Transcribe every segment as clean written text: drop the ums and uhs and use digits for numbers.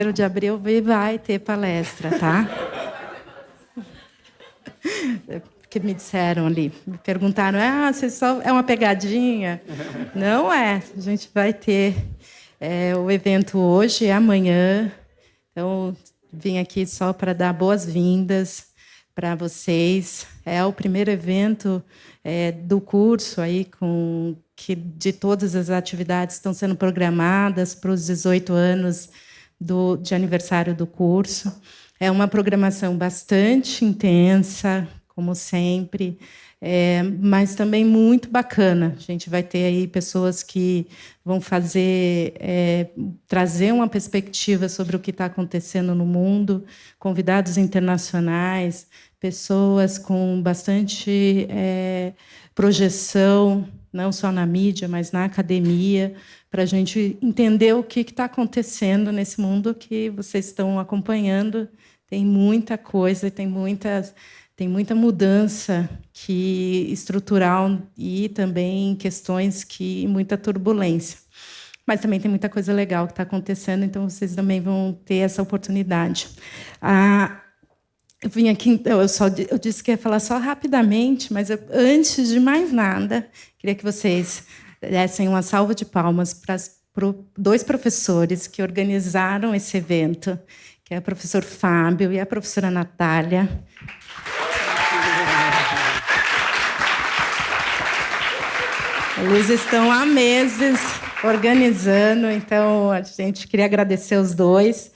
1º de abril vai ter palestra, tá? Que me disseram ali, me perguntaram, você só é uma pegadinha? Não é, a gente vai ter o evento hoje e amanhã, então vim aqui só para dar boas-vindas para vocês. É o primeiro evento do curso aí que de todas as atividades estão sendo programadas para os 18 anos de aniversário do curso. É uma programação bastante intensa, como sempre, mas também muito bacana. A gente vai ter aí pessoas que vão trazer uma perspectiva sobre o que está acontecendo no mundo, convidados internacionais, pessoas com bastante projeção, não só na mídia, mas na academia, para a gente entender o que está acontecendo nesse mundo que vocês estão acompanhando. Tem muita coisa, tem muita mudança estrutural e também questões muita turbulência. Mas também tem muita coisa legal que está acontecendo, então vocês também vão ter essa oportunidade. Eu vim aqui, eu disse que ia falar só rapidamente, mas antes de mais nada, queria que vocês dessem uma salva de palmas para dois professores que organizaram esse evento, que é o professor Fábio e a professora Natalia. Eles estão há meses organizando, então a gente queria agradecer os dois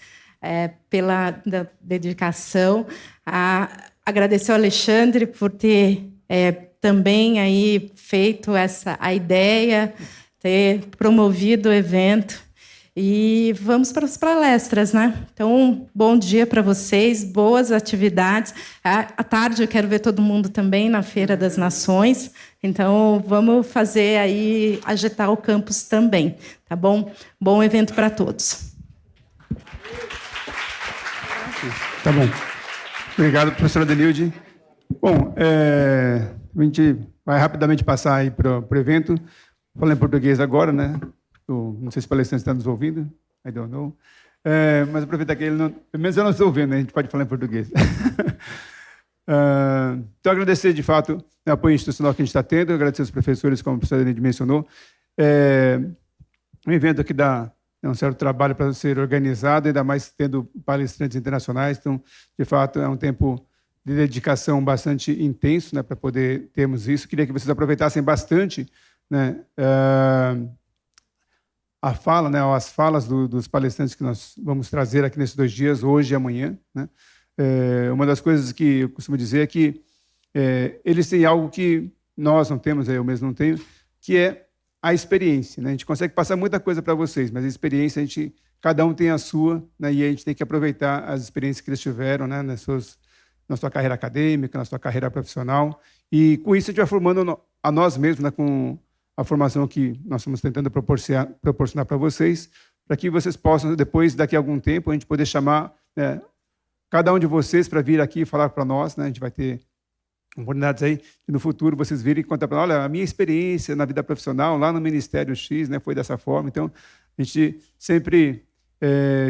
pela dedicação, agradecer ao Alexandre por ter também aí feito a ideia, ter promovido o evento. E vamos para as palestras, né? Então, bom dia para vocês, boas atividades. À tarde eu quero ver todo mundo também na Feira das Nações. Então, vamos fazer aí, agitar o campus também, tá bom? Bom evento para todos. Tá bom. Obrigado, professora Denilde. Bom, a gente vai rapidamente passar aí para o evento. Falando em português agora, né? Não sei se o palestrante está nos ouvindo. I don't know. Mas aproveitar que ele não... Pelo menos eu não estou ouvindo, né? A gente pode falar em português. Então, agradecer, de fato, o apoio institucional que a gente está tendo, agradecer aos professores, como a professora Denilde mencionou. Um evento que dá um certo trabalho para ser organizado, ainda mais tendo palestrantes internacionais. Então, de fato, é um tempo de dedicação bastante intenso, né, para poder termos isso. Queria que vocês aproveitassem bastante, né, as falas dos palestrantes que nós vamos trazer aqui nesses 2 dias, hoje e amanhã. Né? Uma das coisas que eu costumo dizer é que eles têm algo que nós não temos, eu mesmo não tenho, que é a experiência. Né? A gente consegue passar muita coisa para vocês, mas a experiência, cada um tem a sua, né? E a gente tem que aproveitar as experiências que eles tiveram, né? na sua carreira acadêmica, na sua carreira profissional, e com isso a gente vai formando a nós mesmos, né? Com a formação que nós estamos tentando proporcionar para vocês, para que vocês possam, depois, daqui a algum tempo, a gente poder chamar cada um de vocês para vir aqui e falar para nós. Né? A gente vai ter oportunidades aí, que no futuro vocês virem e contar para nós, olha, a minha experiência na vida profissional, lá no Ministério X, né, foi dessa forma. Então, a gente sempre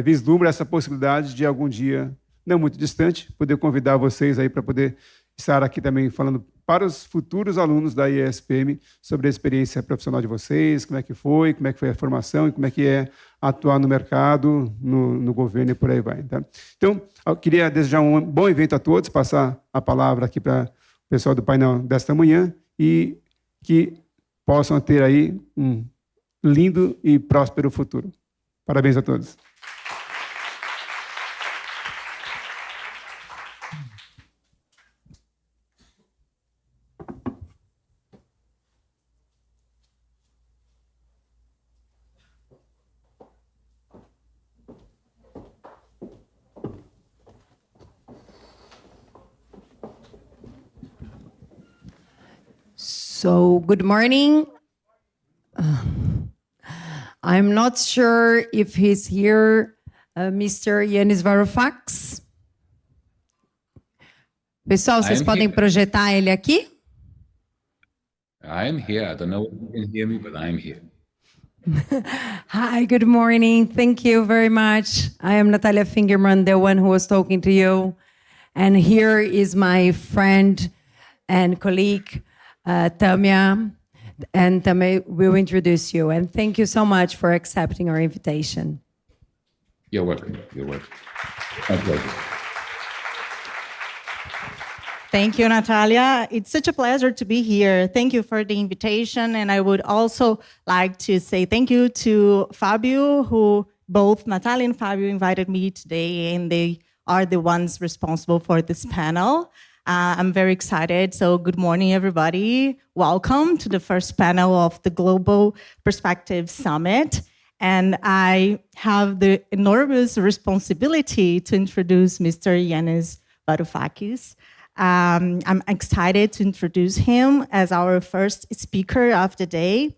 vislumbra essa possibilidade de algum dia, não muito distante, poder convidar vocês aí para poder estar aqui também falando para os futuros alunos da ESPM sobre a experiência profissional de vocês, como é que foi a formação e como é que é atuar no mercado, no governo e por aí vai. Tá? Então, eu queria desejar um bom evento a todos, passar a palavra aqui para o pessoal do painel desta manhã e que possam ter aí um lindo e próspero futuro. Parabéns a todos. So, good morning. I'm not sure if he's here, Mr. Yanis Varoufakis. Pessoal, vocês podem projetar ele aqui? I'm here. I don't know if you can hear me, but I'm here. Hi, good morning. Thank you very much. I am Natalia Fingermann, the one who was talking to you. And here is my friend and colleague, Tamya. And Tamya will introduce you. And thank you so much for accepting our invitation. You're welcome. You're welcome. My pleasure. Thank you, Natalia. It's such a pleasure to be here. Thank you for the invitation. And I would also like to say thank you to Fabio, who both Natalia and Fabio invited me today, and they are the ones responsible for this panel. I'm very excited. So good morning, everybody. Welcome to the first panel of the Global Perspective Summit. And I have the enormous responsibility to introduce Mr. Yanis Varoufakis. I'm excited to introduce him as our first speaker of the day.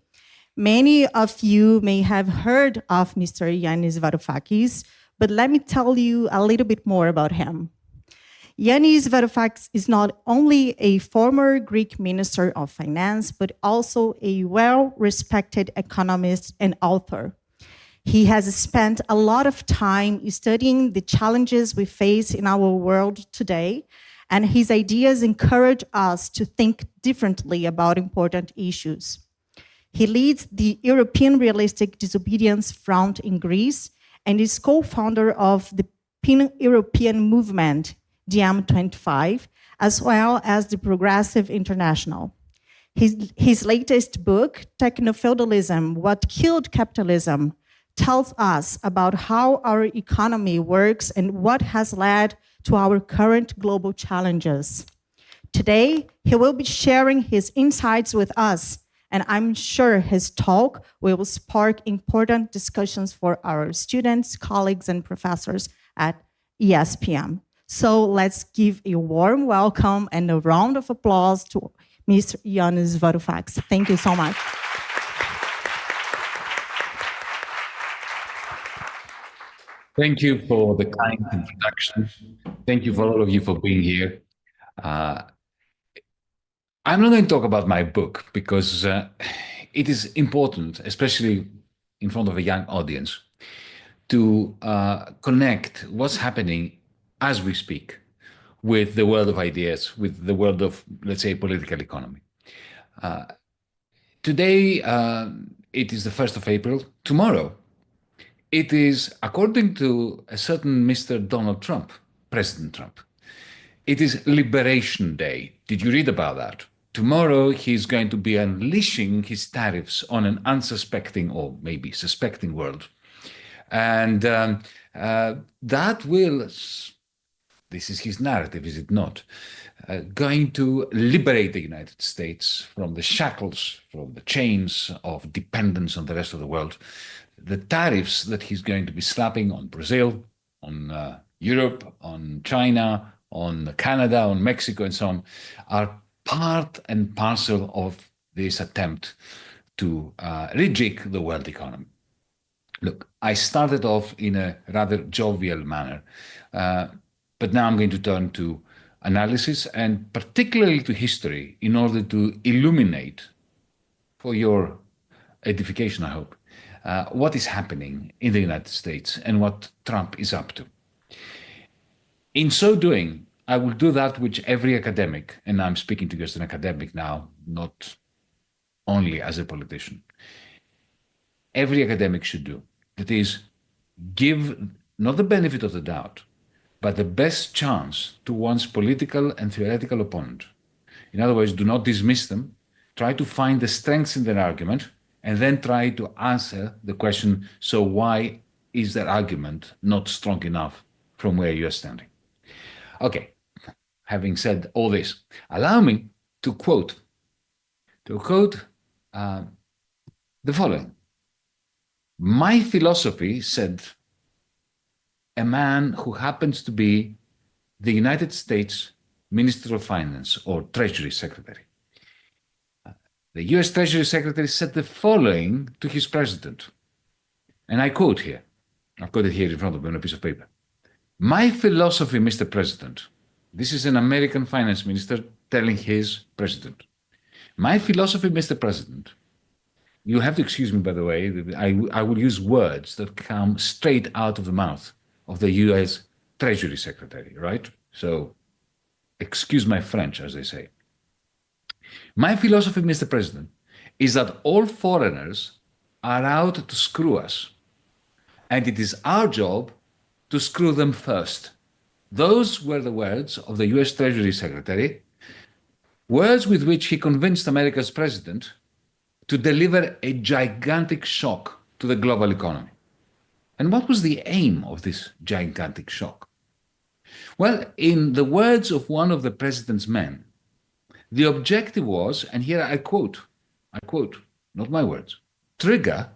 Many of you may have heard of Mr. Yanis Varoufakis, but let me tell you a little bit more about him. Yanis Varoufakis is not only a former Greek Minister of Finance, but also a well-respected economist and author. He has spent a lot of time studying the challenges we face in our world today, and his ideas encourage us to think differently about important issues. He leads the European Realistic Disobedience Front in Greece and is co-founder of the Pan-European movement, DM25, as well as the Progressive International. His latest book, Techno-Feudalism, What Killed Capitalism, tells us about how our economy works and what has led to our current global challenges. Today, he will be sharing his insights with us, and I'm sure his talk will spark important discussions for our students, colleagues, and professors at ESPM. So let's give a warm welcome and a round of applause to Mr. Yanis Varoufakis. Thank you so much. Thank you for the kind introduction. Thank you for all of you for being here. I'm not going to talk about my book because it is important, especially in front of a young audience, to connect what's happening as we speak with the world of ideas, with the world of, let's say, political economy. Today, it is the 1st of April. Tomorrow, it is, according to a certain Mr. Donald Trump, President Trump, it is Liberation Day. Did you read about that? Tomorrow, he's going to be unleashing his tariffs on an unsuspecting or maybe suspecting world. And that will, this is his narrative, is it not? Going to liberate the United States from the shackles, from the chains of dependence on the rest of the world. The tariffs that he's going to be slapping on Brazil, on Europe, on China, on Canada, on Mexico, and so on, are part and parcel of this attempt to rejig the world economy. Look, I started off in a rather jovial manner, but now I'm going to turn to analysis and particularly to history in order to illuminate, for your edification, I hope, what is happening in the United States and what Trump is up to. In so doing, I will do that which every academic, and I'm speaking to you as an academic now, not only as a politician, every academic should do. That is, give not the benefit of the doubt, but the best chance to one's political and theoretical opponent. In other words, do not dismiss them, try to find the strengths in their argument, and then try to answer the question, so why is that argument not strong enough from where you're standing? Okay, having said all this, allow me to quote the following. My philosophy, said a man who happens to be the United States Minister of Finance or Treasury Secretary. The US Treasury Secretary said the following to his president, and I quote here. I've got it here in front of me on a piece of paper. My philosophy, Mr. President, this is an American finance minister telling his president. My philosophy, Mr. President, you have to excuse me, by the way, I will use words that come straight out of the mouth of the US Treasury Secretary, right? So excuse my French, as they say. My philosophy, Mr. President, is that all foreigners are out to screw us, and it is our job to screw them first. Those were the words of the US Treasury Secretary, words with which he convinced America's president to deliver a gigantic shock to the global economy. And what was the aim of this gigantic shock? Well, in the words of one of the president's men, the objective was, and here I quote, not my words, trigger,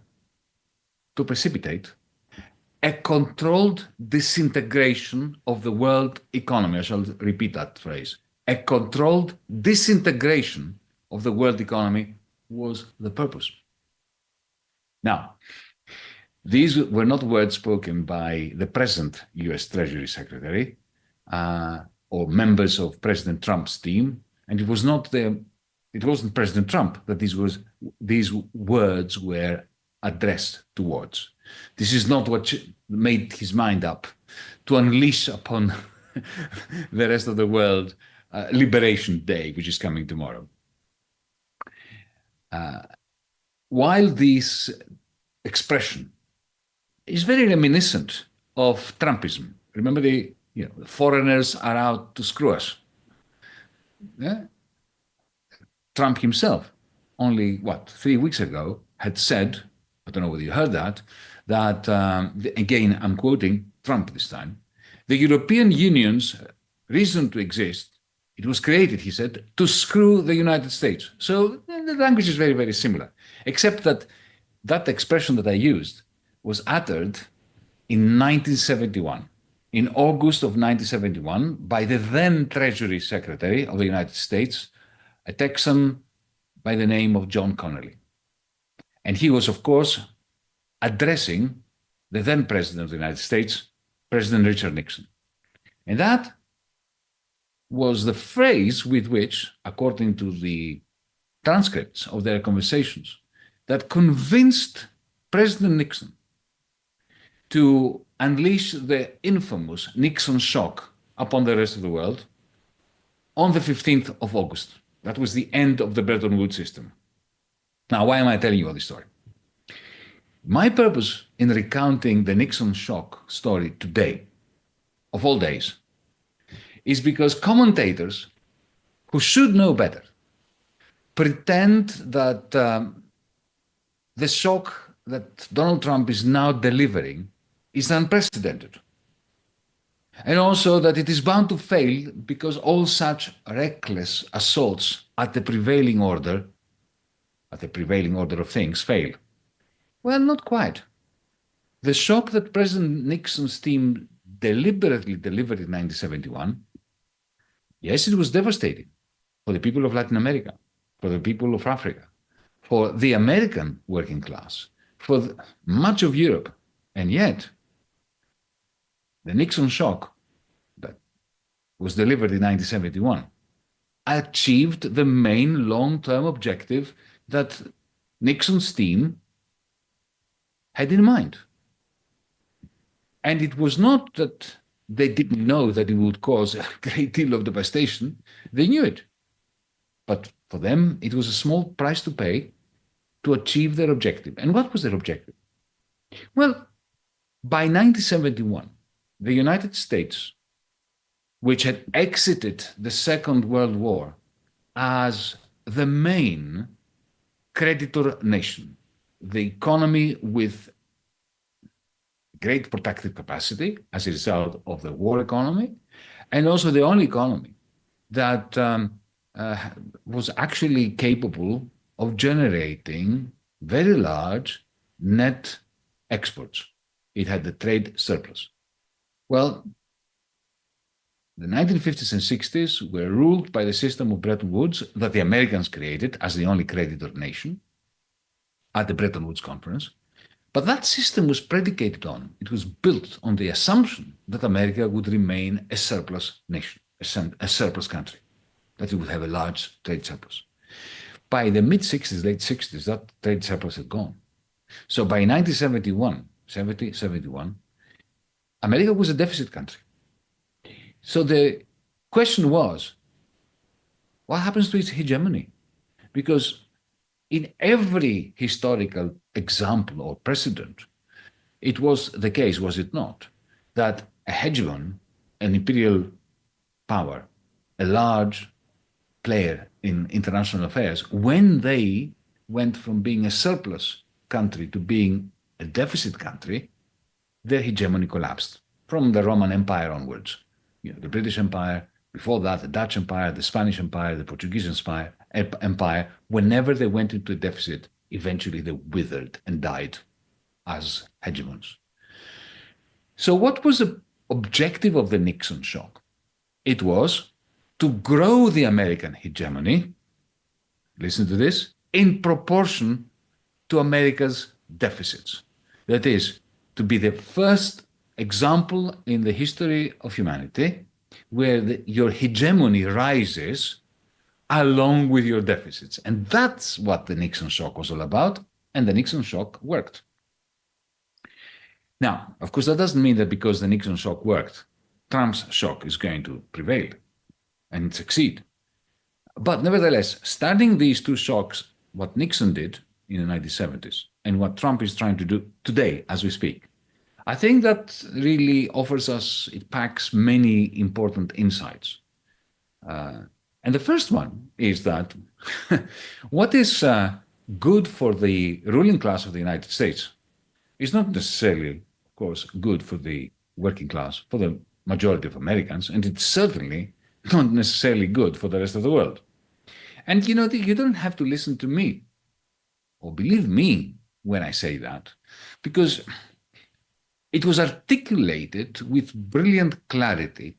to precipitate, a controlled disintegration of the world economy. I shall repeat that phrase. A controlled disintegration of the world economy was the purpose. Now, these were not words spoken by the present US Treasury Secretary or members of President Trump's team, and it wasn't President Trump that these words were addressed towards. This is not what made his mind up to unleash upon the rest of the world Liberation Day, which is coming tomorrow. While this expression is very reminiscent of Trumpism, remember the foreigners are out to screw us. Yeah? Trump himself, only 3 weeks ago, had said, I don't know whether you heard that again, I'm quoting Trump this time, the European Union's reason to exist, it was created, he said, to screw the United States. So the language is very, very similar, except that that expression that I used was uttered in 1971, in August of 1971, by the then Treasury Secretary of the United States, a Texan by the name of John Connally. And he was, of course, addressing the then President of the United States, President Richard Nixon. And that was the phrase with which, according to the transcripts of their conversations, that convinced President Nixon to unleash the infamous Nixon shock upon the rest of the world on the 15th of August. That was the end of the Bretton Woods system. Now, why am I telling you all this story? My purpose in recounting the Nixon shock story today, of all days, is because commentators who should know better pretend that the shock that Donald Trump is now delivering is unprecedented. And also that it is bound to fail because all such reckless assaults at the prevailing order of things fail. Well, not quite. The shock that President Nixon's team deliberately delivered in 1971, yes, it was devastating for the people of Latin America, for the people of Africa, for the American working class, for much of Europe. And yet, the Nixon shock that was delivered in 1971 achieved the main long-term objective that Nixon's team had in mind. And it was not that they didn't know that it would cause a great deal of devastation. They knew it. But for them, it was a small price to pay to achieve their objective. And what was their objective? Well, by 1971, the United States, which had exited the Second World War as the main creditor nation, the economy with great productive capacity as a result of the war economy, and also the only economy that was actually capable of generating very large net exports. It had the trade surplus. Well, the 1950s and 60s were ruled by the system of Bretton Woods that the Americans created as the only creditor nation at the Bretton Woods Conference. But that system was predicated on, it was built on the assumption that America would remain a surplus nation, a surplus country, that it would have a large trade surplus. by the mid-60s, late 60s, that trade surplus had gone. So by 1971, America was a deficit country. So the question was, what happens to its hegemony? Because in every historical example or precedent, it was the case, was it not, that a hegemon, an imperial power, a large player in international affairs, when they went from being a surplus country to being a deficit country, their hegemony collapsed from the Roman Empire onwards. The British Empire, before that, the Dutch Empire, the Spanish Empire, the Portuguese Empire, whenever they went into a deficit, eventually they withered and died as hegemons. So what was the objective of the Nixon shock? It was to grow the American hegemony, listen to this, in proportion to America's deficits. That is, to be the first example in the history of humanity where your hegemony rises along with your deficits. And that's what the Nixon shock was all about, and the Nixon shock worked. Now, of course, that doesn't mean that because the Nixon shock worked, Trump's shock is going to prevail and succeed. But nevertheless, studying these two shocks, what Nixon did in the 1970s and what Trump is trying to do today as we speak, I think that really offers us, it packs many important insights. And the first one is that what is good for the ruling class of the United States is not necessarily, of course, good for the working class, for the majority of Americans, and it's certainly not necessarily good for the rest of the world. And you know, you don't have to listen to me or believe me when I say that, because it was articulated with brilliant clarity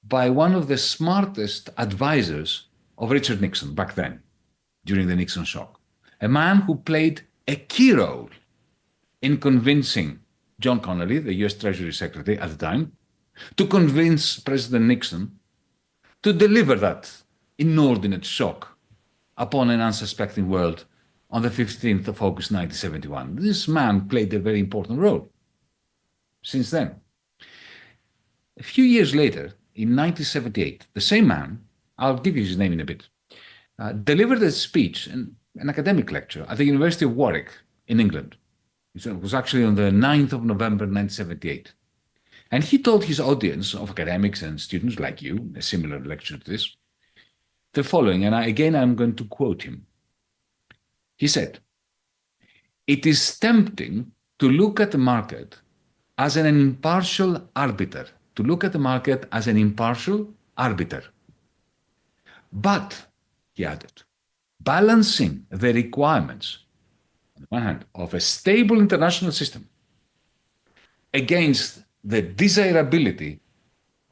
by one of the smartest advisors of Richard Nixon back then, during the Nixon shock, a man who played a key role in convincing John Connally, the US Treasury Secretary at the time, to convince President Nixon to deliver that inordinate shock upon an unsuspecting world on the 15th of August 1971. This man played a very important role since then. A few years later, in 1978, the same man, I'll give you his name in a bit, delivered a speech, an academic lecture at the University of Warwick in England. It was actually on the 9th of November 1978. And he told his audience of academics and students like you, a similar lecture to this, the following, and I'm going to quote him. He said, "It is tempting to look at the market as an impartial arbiter, But, he added, balancing the requirements, on the one hand, of a stable international system against the desirability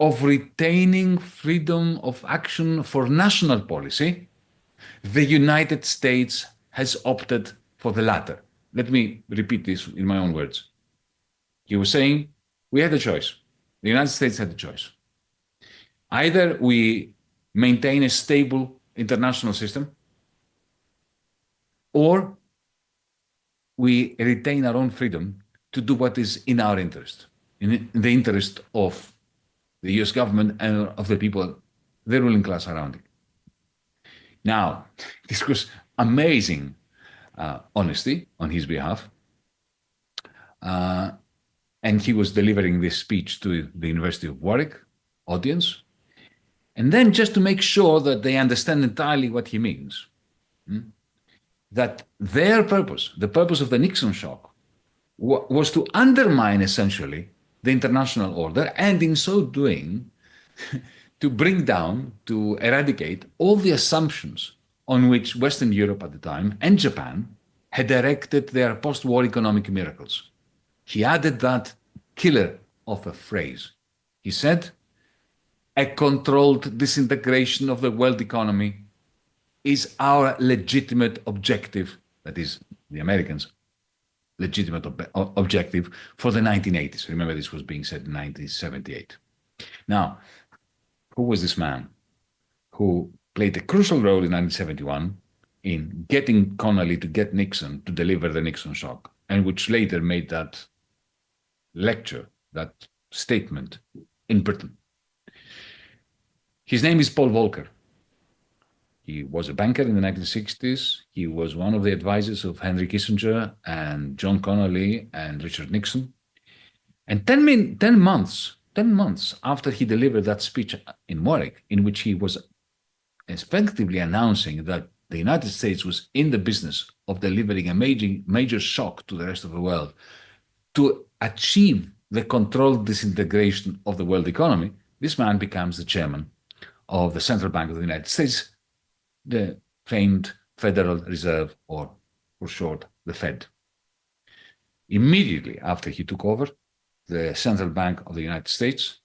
of retaining freedom of action for national policy, the United States has opted for the latter." Let me repeat this in my own words. He was saying, we had a choice. The United States had a choice. Either we maintain a stable international system, or we retain our own freedom to do what is in our interest, in the interest of the US government and of the people, the ruling class around it. Now, this was amazing honesty on his behalf. And he was delivering this speech to the University of Warwick audience. And then just to make sure that they understand entirely what he means, that their purpose, the purpose of the Nixon shock, was to undermine essentially the international order, and in so doing, to bring down, to eradicate all the assumptions on which Western Europe at the time and Japan had erected their post-war economic miracles. He added that killer of a phrase. He said, "A controlled disintegration of the world economy is our legitimate objective," that is, the Americans' legitimate objective for the 1980s. Remember, this was being said in 1978. Now, who was this man who played a crucial role in 1971 in getting Connolly to get Nixon to deliver the Nixon shock, and which later made that lecture, that statement in Britain. His name is Paul Volcker. He was a banker in the 1960s. He was one of the advisors of Henry Kissinger and John Connolly and Richard Nixon. And 10 months after he delivered that speech in Warwick, in which he was effectively announcing that the United States was in the business of delivering a major shock to the rest of the world to achieve the controlled disintegration of the world economy, this man becomes the chairman of the Central Bank of the United States, the famed Federal Reserve, or for short, the Fed. Immediately after he took over the Central Bank of the United States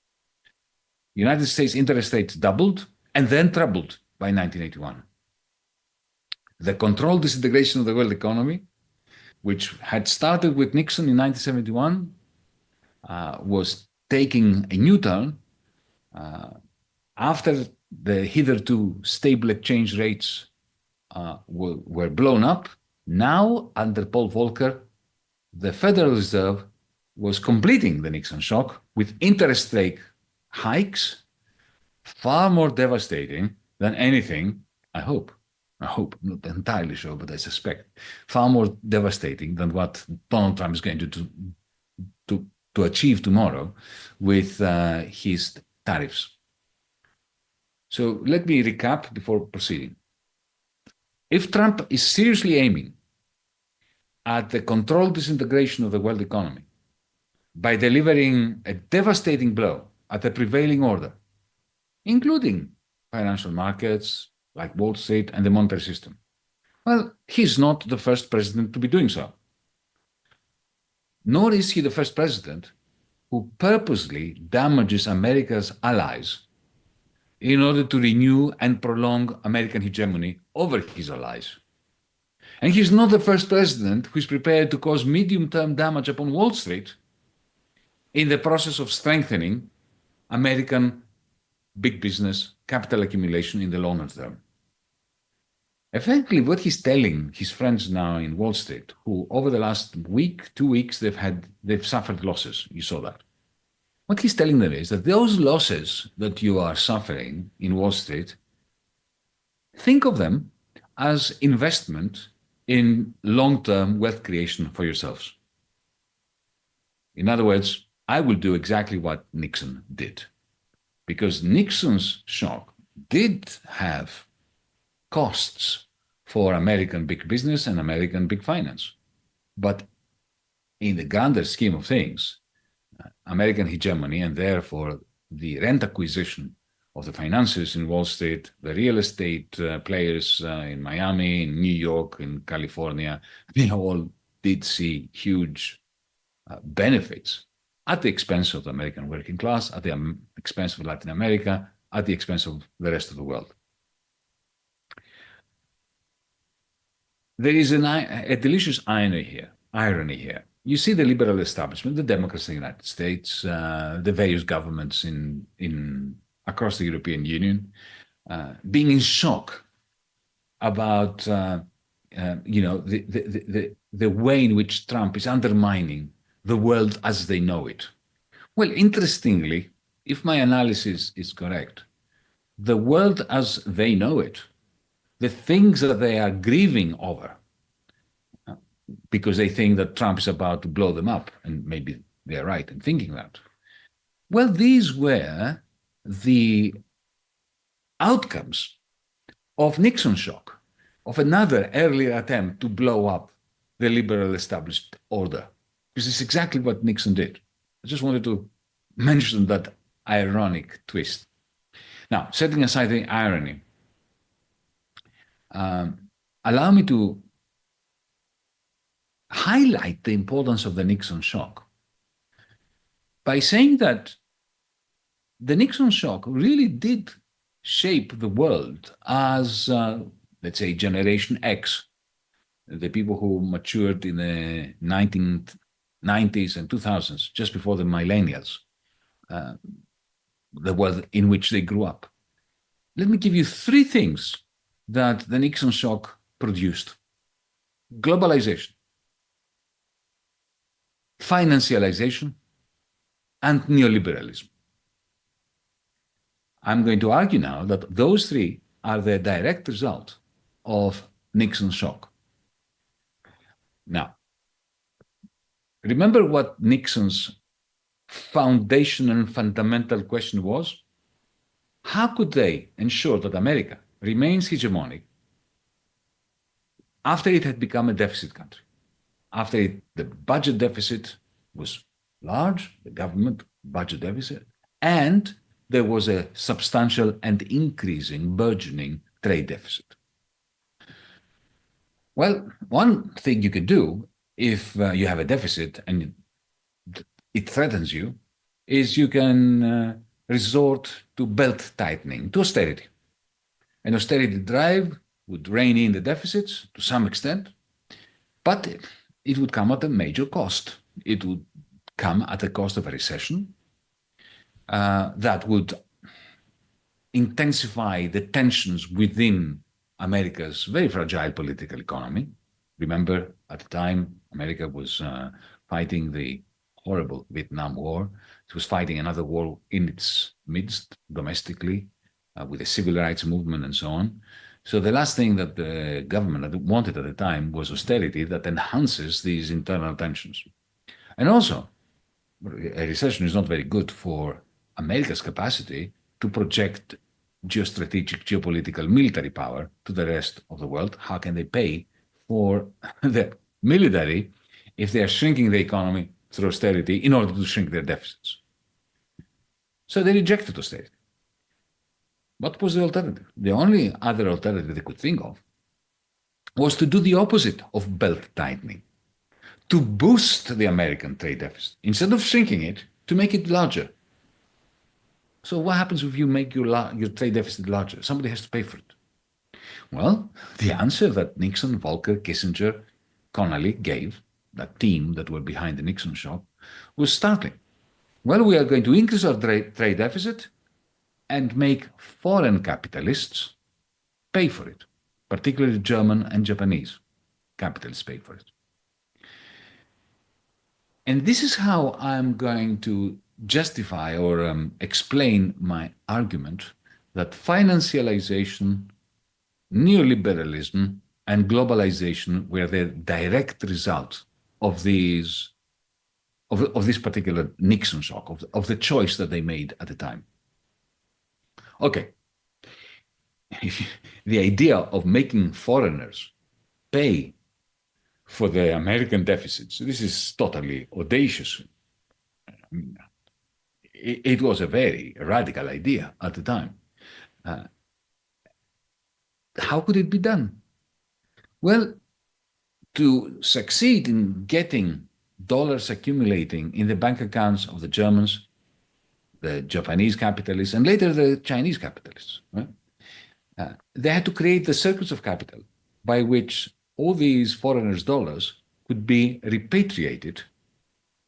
interest rates doubled and then trebled by 1981. The controlled disintegration of the world economy, which had started with Nixon in 1971, was taking a new turn after the hitherto stable exchange rates were blown up. Now, under Paul Volcker, the Federal Reserve was completing the Nixon shock with interest rate hikes far more devastating than anything, I hope, I'm not entirely sure, but I suspect, far more devastating than what Donald Trump is going to achieve tomorrow with his tariffs. So let me recap before proceeding. If Trump is seriously aiming at the controlled disintegration of the world economy by delivering a devastating blow at the prevailing order, including financial markets like Wall Street and the monetary system, well, he's not the first president to be doing so. Nor is he the first president who purposely damages America's allies in order to renew and prolong American hegemony over his allies. And he's not the first president who is prepared to cause medium-term damage upon Wall Street in the process of strengthening American big business capital accumulation in the longer term. Effectively, what he's telling his friends now in Wall Street, who over the last week, 2 weeks, they've suffered losses. You saw that. What he's telling them is that those losses that you are suffering in Wall Street, think of them as investment in long-term wealth creation for yourselves. In other words, I will do exactly what Nixon did, because Nixon's shock did have costs for American big business and American big finance. But in the grander scheme of things, American hegemony, and therefore the rent acquisition of the financiers in Wall Street, the real estate players in Miami, in New York, in California, they all did see huge benefits at the expense of the American working class, at the expense of Latin America, at the expense of the rest of the world. There is a delicious irony here. You see the liberal establishment, the Democrats in the United States, the various governments across the European Union, being in shock about the way in which Trump is undermining the world as they know it. Well, interestingly, if my analysis is correct, the world as they know it, the things that they are grieving over, because they think that Trump is about to blow them up, and maybe they're right in thinking that. Well, these were the outcomes of Nixon's shock, of another earlier attempt to blow up the liberal established order. This is exactly what Nixon did. I just wanted to mention that ironic twist. Now, setting aside the irony, allow me to highlight the importance of the Nixon shock by saying that the Nixon shock really did shape the world as, let's say, Generation X, the people who matured in the 1990s and 2000s, just before the millennials, the world in which they grew up. Let me give you 3 things that the Nixon shock produced globalization, financialization, and neoliberalism. I'm going to argue now that those three are the direct result of Nixon's shock. Now, remember what Nixon's foundational and fundamental question was? How could they ensure that America remains hegemonic after it had become a deficit country? After the budget deficit was large, the government budget deficit, and there was a substantial and increasing, burgeoning trade deficit. Well, one thing you can do if you have a deficit and it threatens you is you can resort to belt tightening, to austerity. An austerity drive would rein in the deficits to some extent, but it would come at a major cost. It would come at the cost of a recession that would intensify the tensions within America's very fragile political economy. Remember, at the time, America was fighting the horrible Vietnam War. It was fighting another war in its midst, domestically, with the civil rights movement and so on. So the last thing that the government wanted at the time was austerity that enhances these internal tensions. And also, a recession is not very good for America's capacity to project geostrategic, geopolitical, military power to the rest of the world. How can they pay for the military if they are shrinking the economy through austerity in order to shrink their deficits? So they rejected austerity. What was the alternative? The only other alternative they could think of was to do the opposite of belt tightening, to boost the American trade deficit. Instead of shrinking it, to make it larger. So what happens if you make your trade deficit larger? Somebody has to pay for it. Well, the answer that Nixon, Volcker, Kissinger, Connally gave, that team that were behind the Nixon shock, was startling. Well, we are going to increase our trade deficit and make foreign capitalists pay for it, particularly German and Japanese capitalists pay for it. And this is how I'm going to justify or explain my argument that financialization, neoliberalism, and globalization were the direct result of this particular Nixon shock, of the choice that they made at the time. Okay, the idea of making foreigners pay for the American deficits, this is totally audacious. It was a very radical idea at the time. How could it be done? Well, to succeed in getting dollars accumulating in the bank accounts of the Germans, the Japanese capitalists, and later the Chinese capitalists, right? They had to create the circuits of capital by which all these foreigners' dollars could be repatriated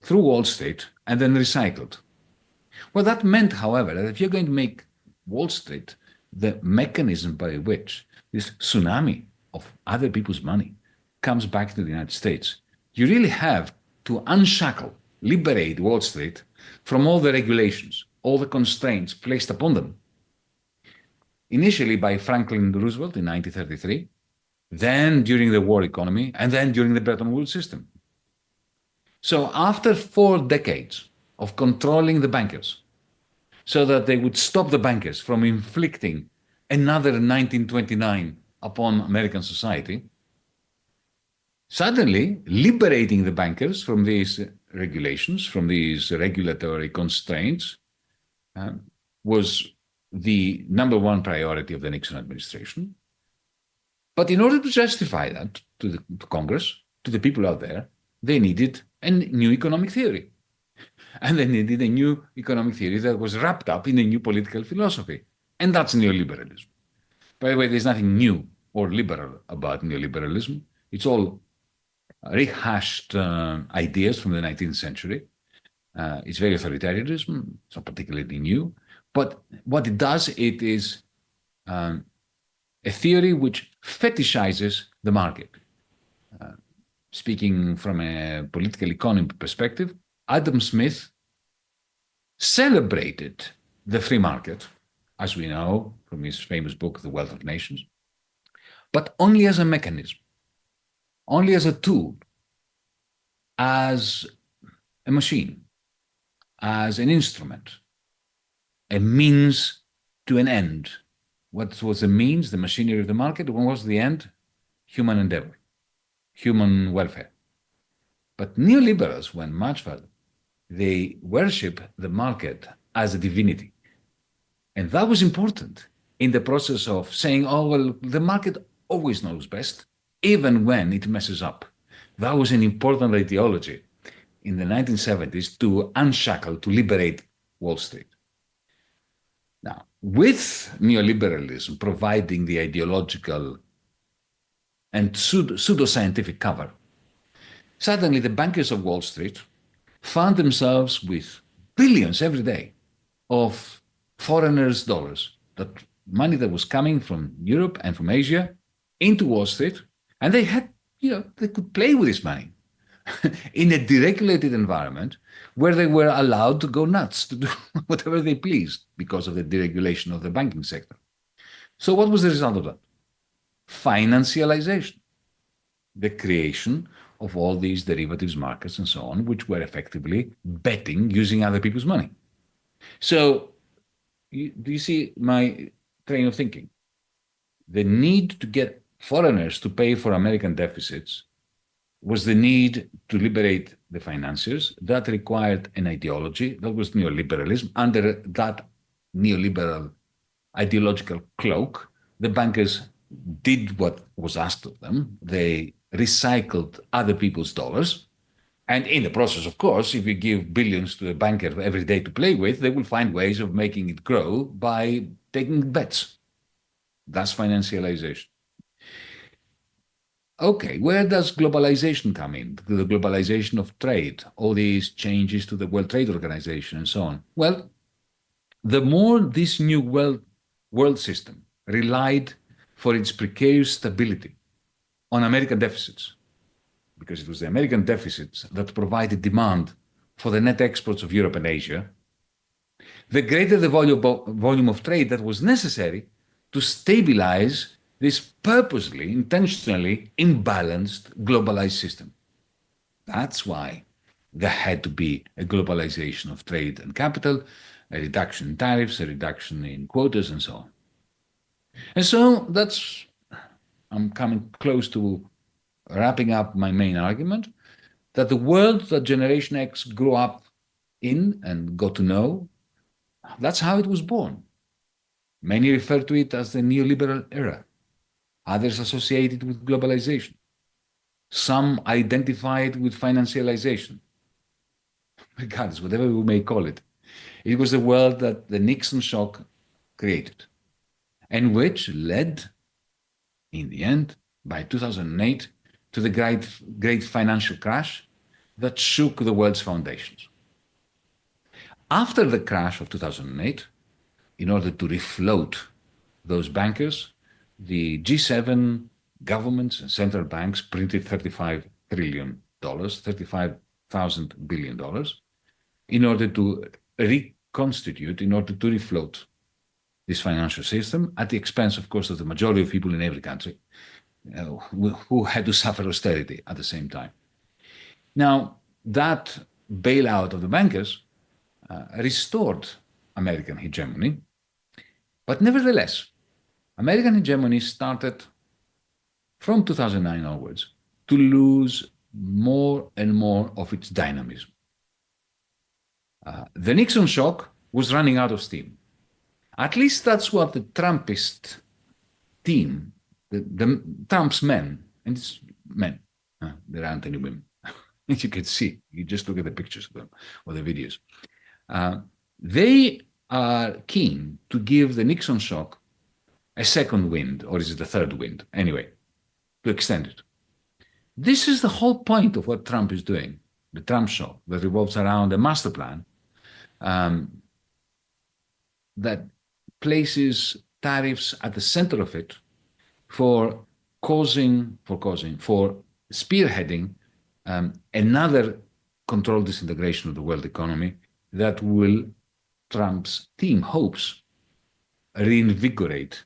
through Wall Street and then recycled. Well, that meant, however, that if you're going to make Wall Street the mechanism by which this tsunami of other people's money comes back to the United States, you really have to unshackle, liberate Wall Street from all the regulations, all the constraints placed upon them. Initially by Franklin Roosevelt in 1933, then during the war economy, and then during the Bretton Woods system. So after 4 decades of controlling the bankers, so that they would stop the bankers from inflicting another 1929 upon American society, suddenly liberating the bankers from these regulations, from these regulatory constraints, was the number one priority of the Nixon administration. But in order to justify that to Congress, to the people out there, they needed a new economic theory. And they needed a new economic theory that was wrapped up in a new political philosophy. And that's neoliberalism. By the way, there's nothing new or liberal about neoliberalism. It's all rehashed ideas from the 19th century. It's very authoritarianism. It's not particularly new. But what it does, it is a theory which fetishizes the market. Speaking from a political economy perspective, Adam Smith celebrated the free market, as we know from his famous book, The Wealth of Nations, but only as a mechanism, only as a tool, as a machine, as an instrument, a means to an end. What was the means, the machinery of the market? What was the end? Human endeavor, human welfare. But neoliberals went much further. They worship the market as a divinity. And that was important in the process of saying, oh, well, the market always knows best, even when it messes up. That was an important ideology in the 1970s to unshackle, to liberate Wall Street. Now, with neoliberalism providing the ideological and pseudo-scientific cover, suddenly the bankers of Wall Street found themselves with billions every day of foreigners' dollars, that money that was coming from Europe and from Asia into Wall Street, and they had, they could play with this money in a deregulated environment where they were allowed to go nuts, to do whatever they pleased because of the deregulation of the banking sector. So what was the result of that? Financialization, the creation of all these derivatives markets and so on, which were effectively betting using other people's money. So do you see my train of thinking? The need to get foreigners to pay for American deficits was the need to liberate the financiers. That required an ideology. That was neoliberalism. Under that neoliberal ideological cloak, the bankers did what was asked of them. They recycled other people's dollars. And in the process, of course, if you give billions to a banker every day to play with, they will find ways of making it grow by taking bets. That's financialization. Okay, where does globalization come in? The globalization of trade, all these changes to the World Trade Organization and so on. Well, the more this new world system relied for its precarious stability on American deficits, because it was the American deficits that provided demand for the net exports of Europe and Asia, the greater the volume of trade that was necessary to stabilize this purposely, intentionally imbalanced, globalized system. That's why there had to be a globalization of trade and capital, a reduction in tariffs, a reduction in quotas, and so on. And so I'm coming close to wrapping up my main argument, that the world that Generation X grew up in and got to know, that's how it was born. Many refer to it as the neoliberal era. Others associate it with globalization. Some identify it with financialization. Regardless, whatever we may call it. It was the world that the Nixon shock created, and which led, in the end, by 2008, to the great financial crash that shook the world's foundations. After the crash of 2008, in order to refloat those bankers, the G7 governments and central banks printed $35 trillion, $35,000 billion, in order to reconstitute, in order to refloat this financial system at the expense, of course, of the majority of people in every country who had to suffer austerity at the same time. Now, that bailout of the bankers restored American hegemony, but nevertheless, American hegemony started from 2009 onwards to lose more and more of its dynamism. The Nixon shock was running out of steam. At least that's what the Trumpist team, the Trump's men, and it's men, there aren't any women, as you can see, you just look at the pictures of them or the videos. They are keen to give the Nixon shock a second wind, or is it the third wind? Anyway, to extend it. This is the whole point of what Trump is doing, the Trump show, that revolves around a master plan that places tariffs at the center of it for spearheading another controlled disintegration of the world economy that will, Trump's team hopes, reinvigorate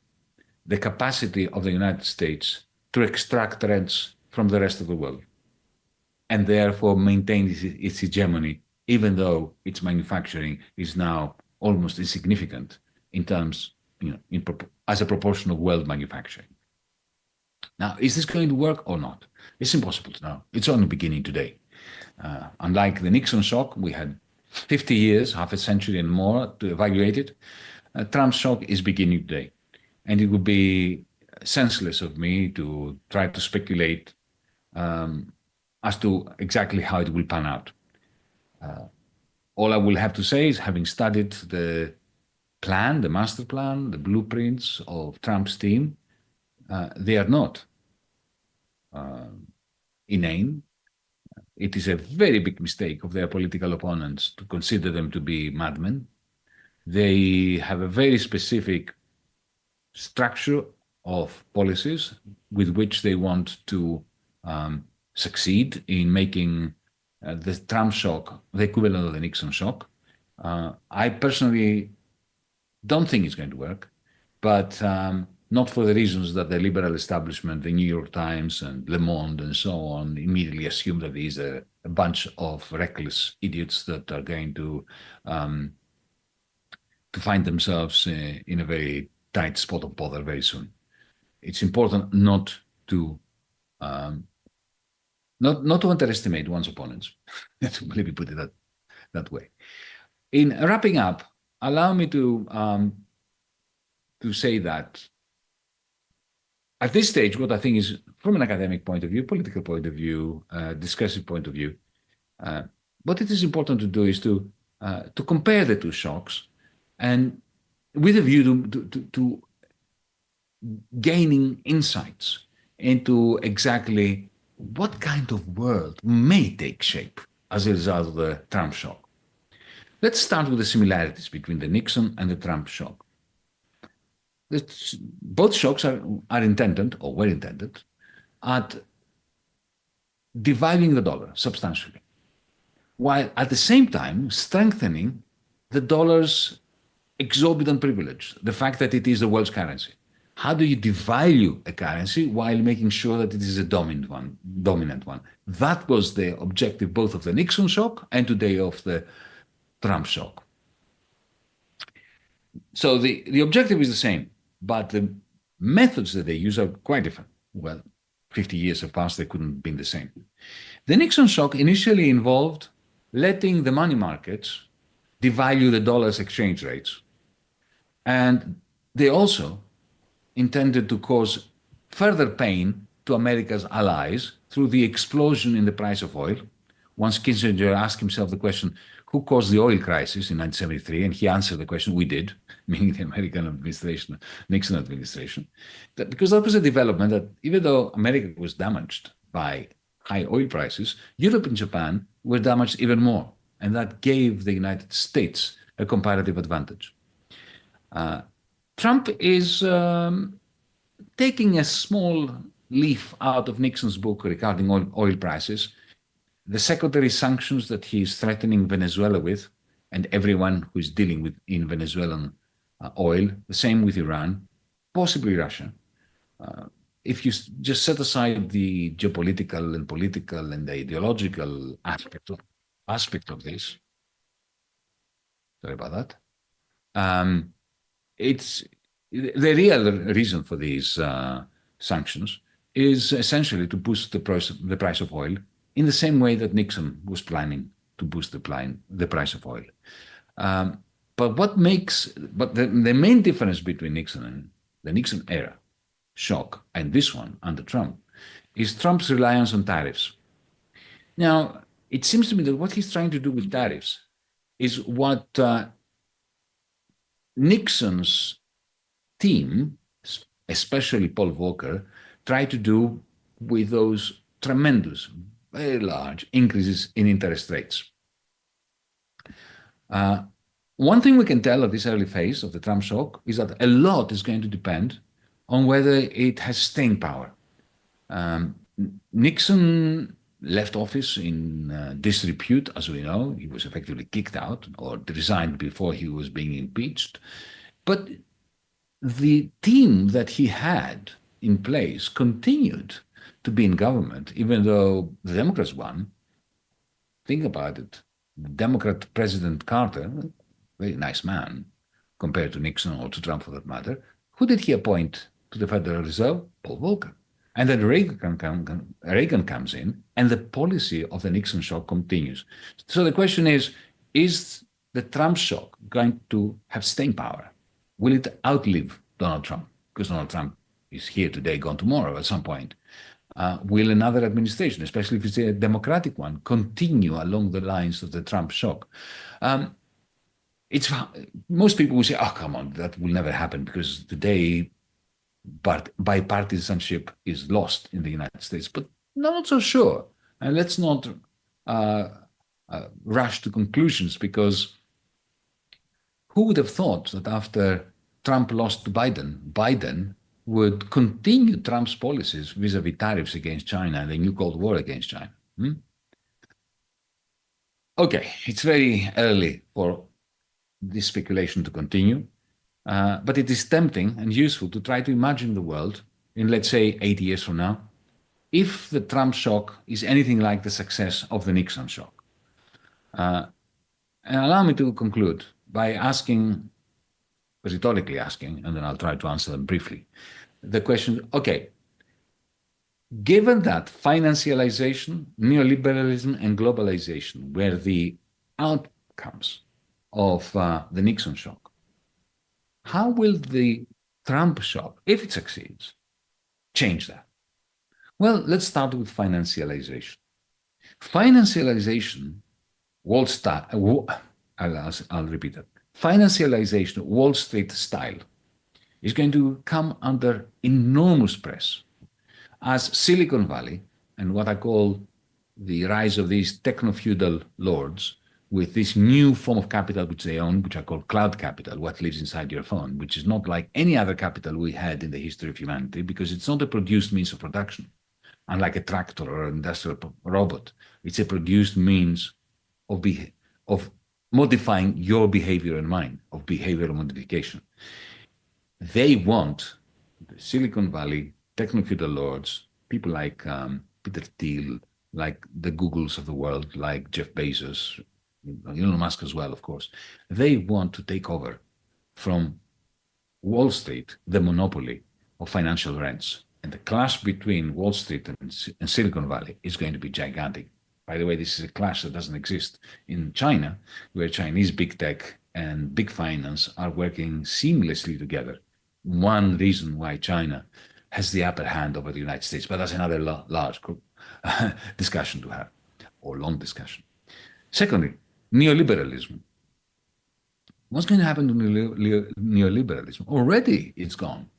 the capacity of the United States to extract rents from the rest of the world and therefore maintain its hegemony, even though its manufacturing is now almost insignificant in terms, as a proportion of world manufacturing. Now, is this going to work or not? It's impossible to know. It's only beginning today. Unlike the Nixon shock, we had 50 years, half a century and more to evaluate it. Trump's shock is beginning today. And it would be senseless of me to try to speculate as to exactly how it will pan out. All I will have to say is, having studied the plan, the master plan, the blueprints of Trump's team, they are not inane. It is a very big mistake of their political opponents to consider them to be madmen. They have a very specific structure of policies with which they want to succeed in making the Trump shock the equivalent of the Nixon shock. I personally don't think it's going to work, but not for the reasons that the liberal establishment, the New York Times and Le Monde and so on, immediately assume that these are a bunch of reckless idiots that are going to find themselves in a very tight spot of bother very soon. It's important not to underestimate one's opponents. Let me put it that way. In wrapping up, allow me to say that at this stage, what I think is, from an academic point of view, political point of view, discursive point of view, what it is important to do is to compare the two shocks, and with a view to gaining insights into exactly what kind of world may take shape as a result of the Trump shock. Let's start with the similarities between the Nixon and the Trump shock. Both shocks are intended, or were intended, at devaluing the dollar substantially, while at the same time strengthening the dollar's exorbitant privilege, the fact that it is the world's currency. How do you devalue a currency while making sure that it is a dominant one? That was the objective both of the Nixon shock and today of the Trump shock. So the objective is the same, but the methods that they use are quite different. Well, 50 years have passed, they couldn't have been the same. The Nixon shock initially involved letting the money markets devalue the dollar's exchange rates. And they also intended to cause further pain to America's allies through the explosion in the price of oil. Once Kissinger asked himself the question, who caused the oil crisis in 1973? And he answered the question, we did, meaning the American administration, Nixon administration. Because that was a development that even though America was damaged by high oil prices, Europe and Japan were damaged even more. And that gave the United States a comparative advantage. Trump is taking a small leaf out of Nixon's book regarding oil prices. The secondary sanctions that he is threatening Venezuela with, and everyone who is dealing with in Venezuelan oil, the same with Iran, possibly Russia. If you just set aside the geopolitical and political and the ideological aspect of this, sorry about that, it's the real reason for these sanctions is essentially to boost the price of oil in the same way that Nixon was planning to boost the price of oil. But the main difference between Nixon and the Nixon era shock and this one under Trump is Trump's reliance on tariffs. Now, it seems to me that what he's trying to do with tariffs is what Nixon's team, especially Paul Volcker, tried to do with those tremendous, very large increases in interest rates. One thing we can tell at this early phase of the Trump shock is that a lot is going to depend on whether it has staying power. Nixon left office in disrepute, as we know. He was effectively kicked out or resigned before he was being impeached. But the team that he had in place continued to be in government, even though the Democrats won. Think about it. The Democrat President Carter, very nice man, compared to Nixon or to Trump for that matter, who did he appoint to the Federal Reserve? Paul Volcker. And then Reagan comes in, and the policy of the Nixon shock continues. So the question is the Trump shock going to have staying power? Will it outlive Donald Trump? Because Donald Trump is here today, gone tomorrow at some point. Will another administration, especially if it's a Democratic one, continue along the lines of the Trump shock? Most people will say, oh, come on, that will never happen because today bipartisanship is lost in the United States. But not so sure. And let's not rush to conclusions, because who would have thought that after Trump lost to Biden would continue Trump's policies vis-a-vis tariffs against China and the new Cold War against China? Okay, it's very early for this speculation to continue, but it is tempting and useful to try to imagine the world in, let's say, 8 years from now, if the Trump shock is anything like the success of the Nixon shock. And allow me to conclude by asking, rhetorically asking, and then I'll try to answer them briefly, the question, okay, given that financialization, neoliberalism, and globalization were the outcomes of the Nixon shock, how will the Trump shock, if it succeeds, change that? Well, let's start with financialization. Financialization, I'll repeat it. Financialization, Wall Street style, is going to come under enormous press as Silicon Valley and what I call the rise of these techno-feudal lords with this new form of capital which they own, which I call cloud capital, what lives inside your phone, which is not like any other capital we had in the history of humanity, because it's not a produced means of production, unlike a tractor or an industrial robot. It's a produced means of modifying your behavior and mine, of behavioral modification. They want the Silicon Valley techno-feudal lords, people like Peter Thiel, like the Googles of the world, like Jeff Bezos, Elon Musk as well, of course. They want to take over from Wall Street the monopoly of financial rents. And the clash between Wall Street and Silicon Valley is going to be gigantic. By the way, this is a clash that doesn't exist in China, where Chinese big tech and big finance are working seamlessly together. One reason why China has the upper hand over the United States, but that's another large discussion to have, or long discussion. Secondly, neoliberalism. What's going to happen to neoliberalism? Already it's gone.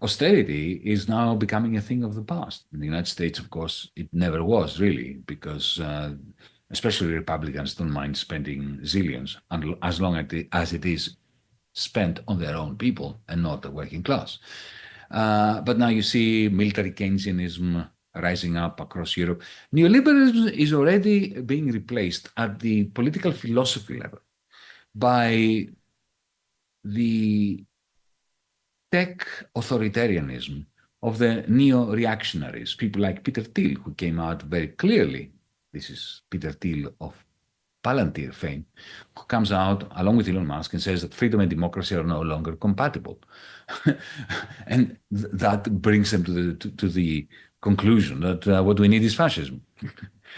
Austerity is now becoming a thing of the past. In the United States, of course, it never was really, because especially Republicans don't mind spending zillions as long as it is spent on their own people and not the working class. But now you see military Keynesianism rising up across Europe. Neoliberalism is already being replaced at the political philosophy level by the tech authoritarianism of the neo-reactionaries, people like Peter Thiel, who came out very clearly, this is Peter Thiel of Palantir fame, who comes out along with Elon Musk and says that freedom and democracy are no longer compatible. And that brings them to the conclusion that what we need is fascism,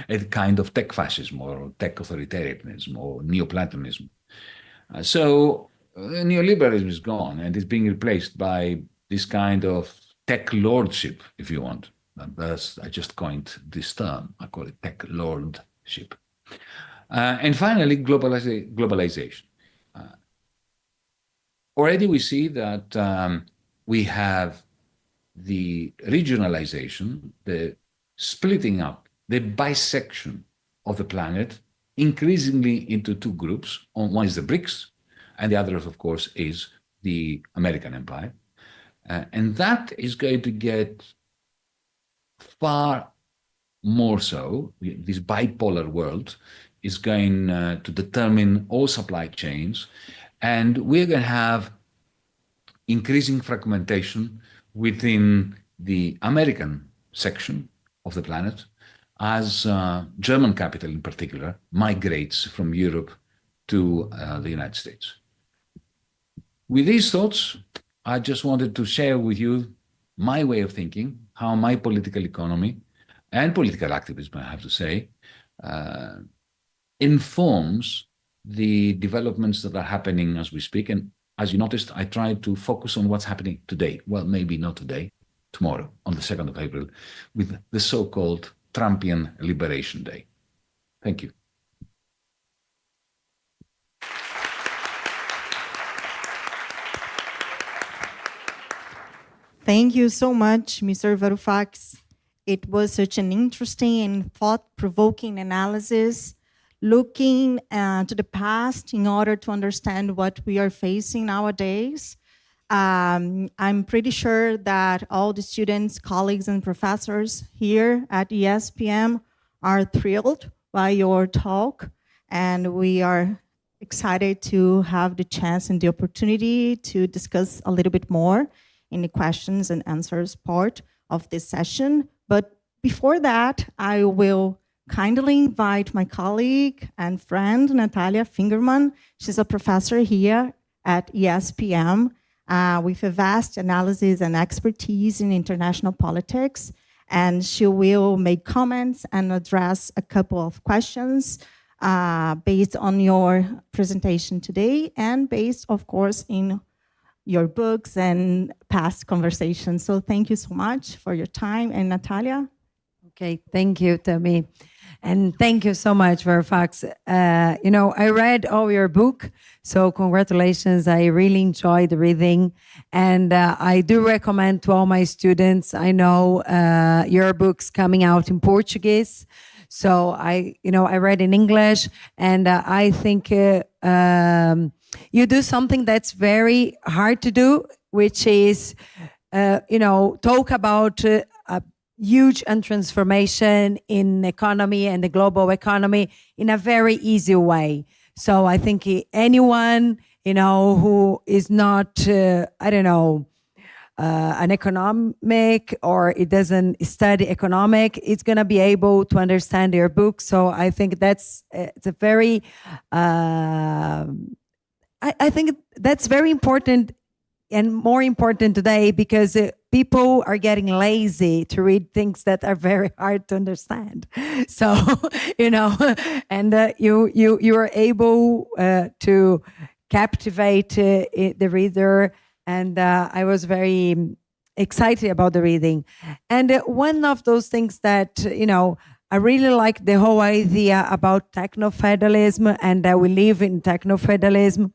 a kind of tech fascism or tech authoritarianism or Neoplatonism. So neoliberalism is gone and is being replaced by this kind of tech lordship, if you want. I just coined this term. I call it tech lordship. And finally, globalization. Already we see that we have the regionalization, the splitting up, the bisection of the planet increasingly into two groups. One is the BRICS, and the other, of course, is the American empire. And that is going to get far more so. This bipolar world is going to determine all supply chains, and we're going to have increasing fragmentation within the American section of the planet as German capital in particular migrates from Europe to the United States. With these thoughts, I just wanted to share with you my way of thinking, how my political economy and political activism, I have to say, informs the developments that are happening as we speak. And as you noticed, I tried to focus on what's happening today. Well, maybe not today, tomorrow, on the 2nd of April, with the so-called Trumpian Liberation Day. Thank you. Thank you so much, Mr. Varoufakis. It was such an interesting and thought-provoking analysis, looking to the past in order to understand what we are facing nowadays. I'm pretty sure that all the students, colleagues, and professors here at ESPM are thrilled by your talk, and we are excited to have the chance and the opportunity to discuss a little bit more in the questions and answers part of this session. But before that, I will kindly invite my colleague and friend, Natalia Fingermann. She's a professor here at ESPM with a vast analysis and expertise in international politics. And she will make comments and address a couple of questions based on your presentation today and based, of course, in your books and past conversations. So thank you so much for your time. And Natalia? Okay, thank you, Tammy. And thank you so much, Varoufakis. I read all your book, so congratulations. I really enjoyed reading. And I do recommend to all my students, I know your book's coming out in Portuguese. So I read in English, and I think you do something that's very hard to do, which is, talk about a huge transformation in economy and the global economy in a very easy way. So I think anyone, who is not, an economic or it doesn't study economic, it's going to be able to understand your book. So I think it's a very, I think that's very important and more important today because people are getting lazy to read things that are very hard to understand. So, and you are able to captivate the reader. And I was very excited about the reading. And one of those things that, I really like the whole idea about techno-federalism and that we live in techno-federalism.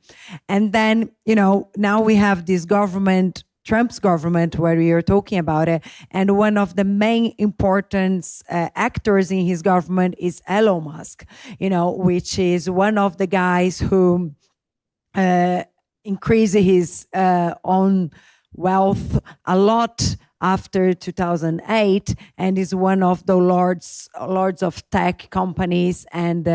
And then, now we have this government, Trump's government, where we are talking about it. And one of the main important actors in his government is Elon Musk, which is one of the guys who increased his own wealth a lot after 2008, and is one of the lords of tech companies, and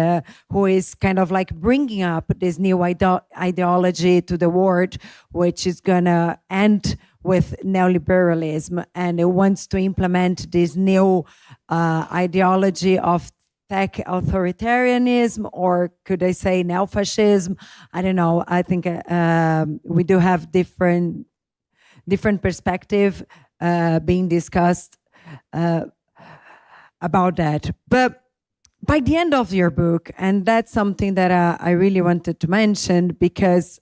who is kind of like bringing up this new ideology to the world, which is gonna end with neoliberalism, and it wants to implement this new ideology of tech authoritarianism, or could I say neo-fascism? I don't know. I think we do have different perspective being discussed about that. But by the end of your book, and that's something that I really wanted to mention, because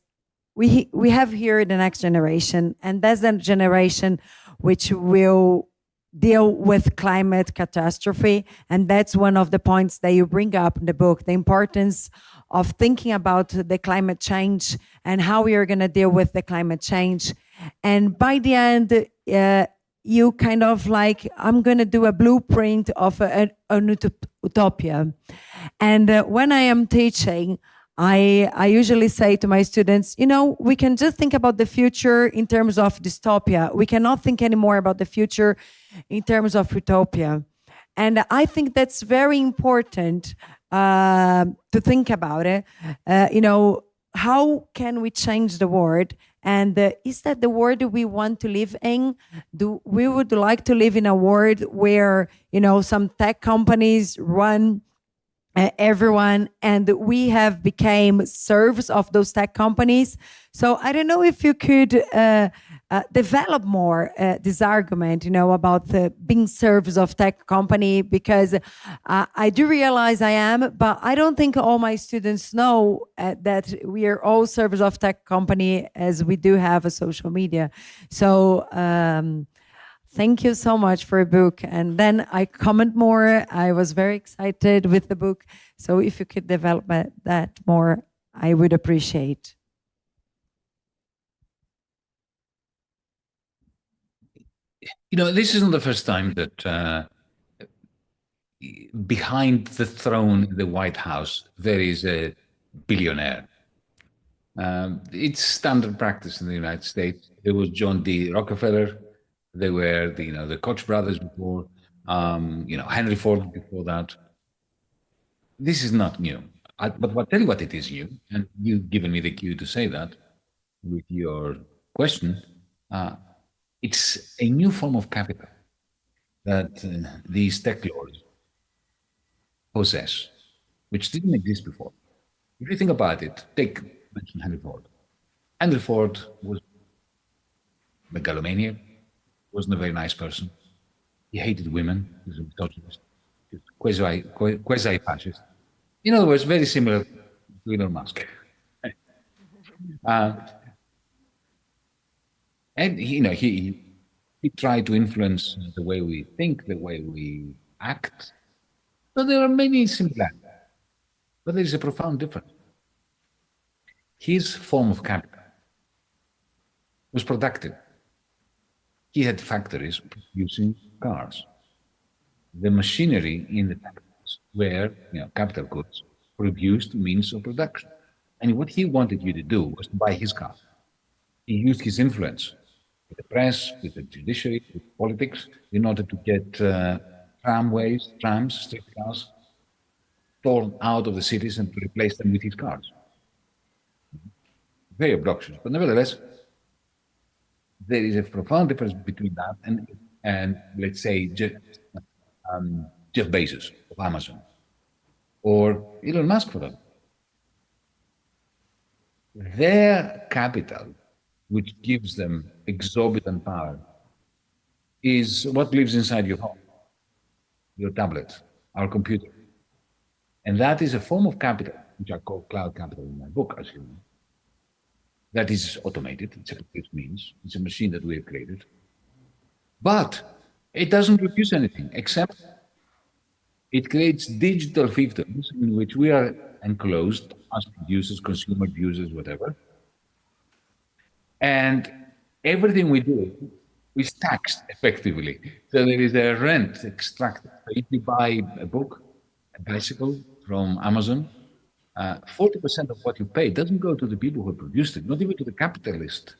we have here the next generation, and that's the generation which will deal with climate catastrophe. And that's one of the points that you bring up in the book, the importance of thinking about the climate change and how we are going to deal with the climate change. And by the end, you kind of like, I'm going to do a blueprint of an utopia. And when I am teaching, I usually say to my students, we can just think about the future in terms of dystopia. We cannot think anymore about the future in terms of utopia. And I think that's very important to think about it. How can we change the world? And is that the world we want to live in? We would like to live in a world where, some tech companies run everyone, and we have become serfs of those tech companies. So I don't know if you could develop more this argument, about being serfs of tech company, because I do realize I am, but I don't think all my students know that we are all serfs of tech company, as we do have a social media. So thank you so much for a book. And then I comment more. I was very excited with the book. So if you could develop that more, I would appreciate. This isn't the first time that behind the throne in the White House, there is a billionaire. It's standard practice in the United States. There was John D. Rockefeller. There were the Koch brothers before, Henry Ford before that. This is not new. But I'll tell you what it is new, and you've given me the cue to say that with your question. It's a new form of capital that these tech lords possess, which didn't exist before. If you think about it, mention Henry Ford. Henry Ford was megalomaniac, wasn't a very nice person. He hated women, he was a misogynist, quasi-fascist. In other words, very similar to Elon Musk. And he tried to influence the way we think, the way we act. So there are many similarities, but there is a profound difference. His form of capital was productive. He had factories producing cars. The machinery in the factories were capital goods produced means of production. And what he wanted you to do was to buy his car. He used his influence with the press, with the judiciary, with politics, in order to get trams, streetcars, torn out of the cities and to replace them with his cars. Very obnoxious, but nevertheless, there is a profound difference between that and let's say, Jeff Bezos of Amazon, or Elon Musk for them. Their capital, which gives them exorbitant power, is what lives inside your home, your tablet, our computer. And that is a form of capital, which I call cloud capital in my book, as you know. That is automated, it's a computer means, it's a machine that we have created. But it doesn't produce anything, except it creates digital fiefdoms in which we are enclosed as producers, consumer users, whatever. And everything we do is taxed effectively. So there is a rent extracted. So if you buy a book, a bicycle from Amazon, 40% of what you pay doesn't go to the people who produced it, not even to the capitalist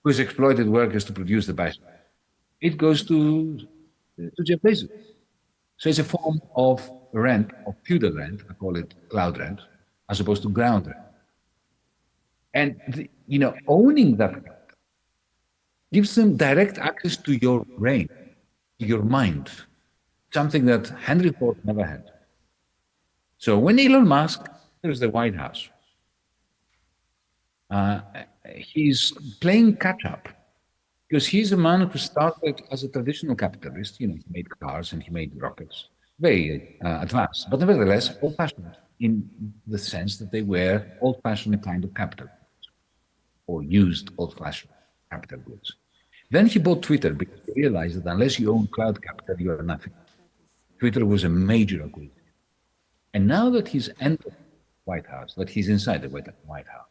who has exploited workers to produce the bicycle. It goes to Jeff Bezos. So it's a form of rent, of feudal rent, I call it cloud rent, as opposed to ground rent. And owning that gives them direct access to your brain, to your mind, something that Henry Ford never had. So when Elon Musk enters the White House, he's playing catch-up because he's a man who started as a traditional capitalist. He made cars and he made rockets, very advanced, but nevertheless old-fashioned in the sense that they were old-fashioned kind of capital, or used old-fashioned capital goods. Then he bought Twitter because he realized that unless you own cloud capital, you are nothing. Twitter was a major acquisition. And now that he's entered the White House, that he's inside the White House,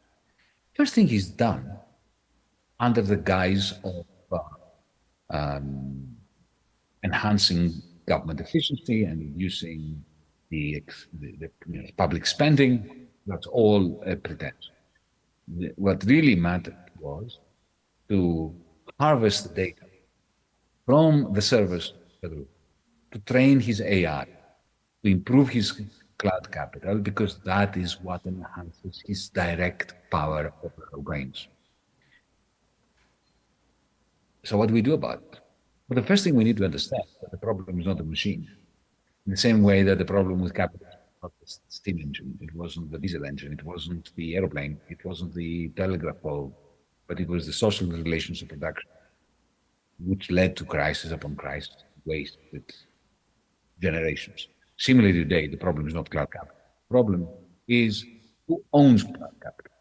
first thing he's done, under the guise of enhancing government efficiency and reducing the public spending, That's all a pretense. What really mattered was to harvest the data from the servers to train his AI, to improve his cloud capital, because that is what enhances his direct power over our brains. So what do we do about it? Well, the first thing we need to understand is that the problem is not the machine. In the same way that the problem with capital was not the steam engine, it wasn't the diesel engine, it wasn't the aeroplane, it wasn't the telegraph pole, but it was the social relations of production, which led to crisis upon crisis, wasted generations. Similarly today, the problem is not cloud capital. The problem is who owns cloud capital.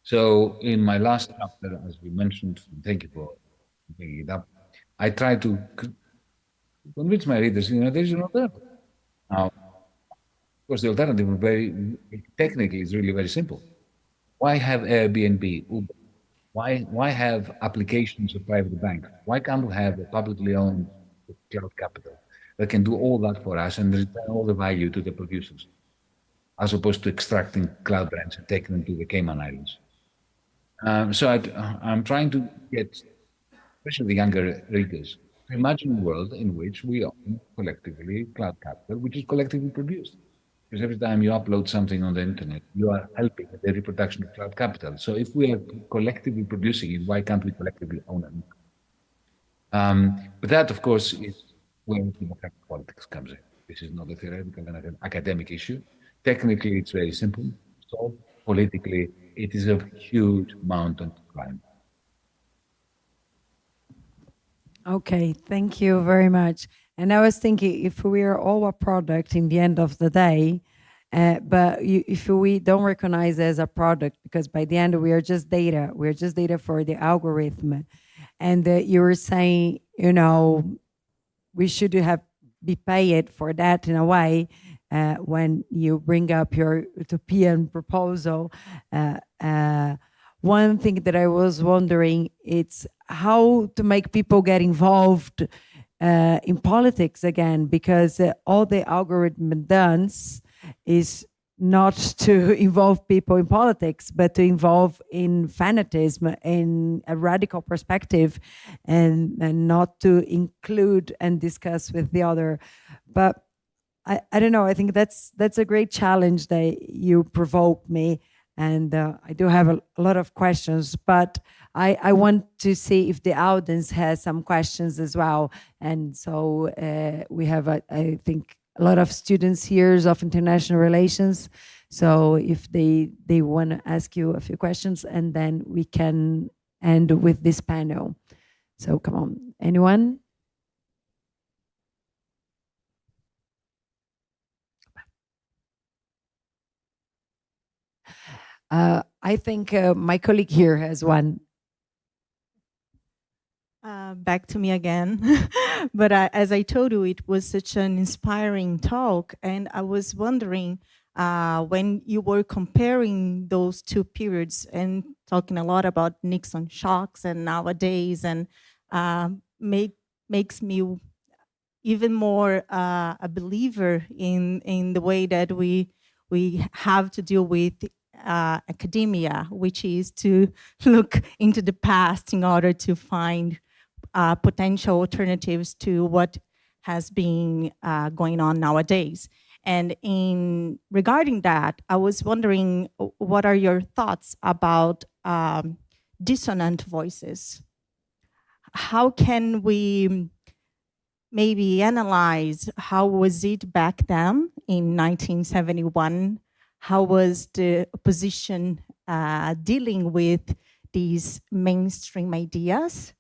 So in my last chapter, as we mentioned, thank you for bringing it up, I try to convince my readers, there is an alternative. Now, of course, the alternative is technically is really very simple. Why have Airbnb, Uber? Why have applications of private banks? Why can't we have a publicly owned cloud capital that can do all that for us and return all the value to the producers, as opposed to extracting cloud rents and taking them to the Cayman Islands? So I'm trying to get, especially the younger readers, to imagine a world in which we own collectively cloud capital, which is collectively produced. Because every time you upload something on the internet, you are helping the reproduction of cloud capital. So if we are collectively producing it, why can't we collectively own it? But that, of course, is where democratic politics comes in. This is not a theoretical and an academic issue. Technically, it's very simple. So politically, it is a huge mountain to climb. Okay, thank you very much. And I was thinking, if we are all a product in the end of the day, but if we don't recognize it as a product, because by the end we are just data for the algorithm. And you were saying, we should be paid for that in a way. When you bring up your utopian proposal, one thing that I was wondering, it's how to make people get involved in politics again, because all the algorithm does is not to involve people in politics, but to involve in fanatism, in a radical perspective, and not to include and discuss with the other. But I don't know, I think that's a great challenge that you provoked me. And I do have a lot of questions, but I want to see if the audience has some questions as well. And so we have, I think, a lot of students here of international relations. So if they want to ask you a few questions, and then we can end with this panel. So come on, anyone? I think my colleague here has one. Back to me again. But as I told you, it was such an inspiring talk. And I was wondering, when you were comparing those two periods and talking a lot about Nixon shocks and nowadays, and makes me even more a believer in the way that we have to deal with academia, which is to look into the past in order to find potential alternatives to what has been going on nowadays. And regarding that, I was wondering, what are your thoughts about dissonant voices? How can we maybe analyze how was it back then in 1971? How was the opposition dealing with these mainstream ideas?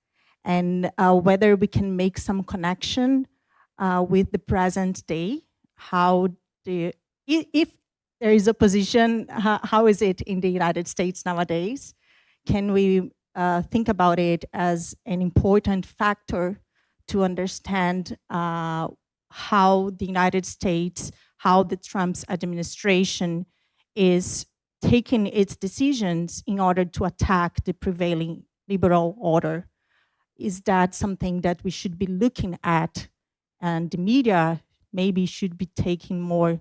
And whether we can make some connection with the present day? If there is opposition, how is it in the United States nowadays? Can we think about it as an important factor to understand how the United States, how the Trump's administration is taking its decisions in order to attack the prevailing liberal order? Is that something that we should be looking at? And the media maybe should be taking more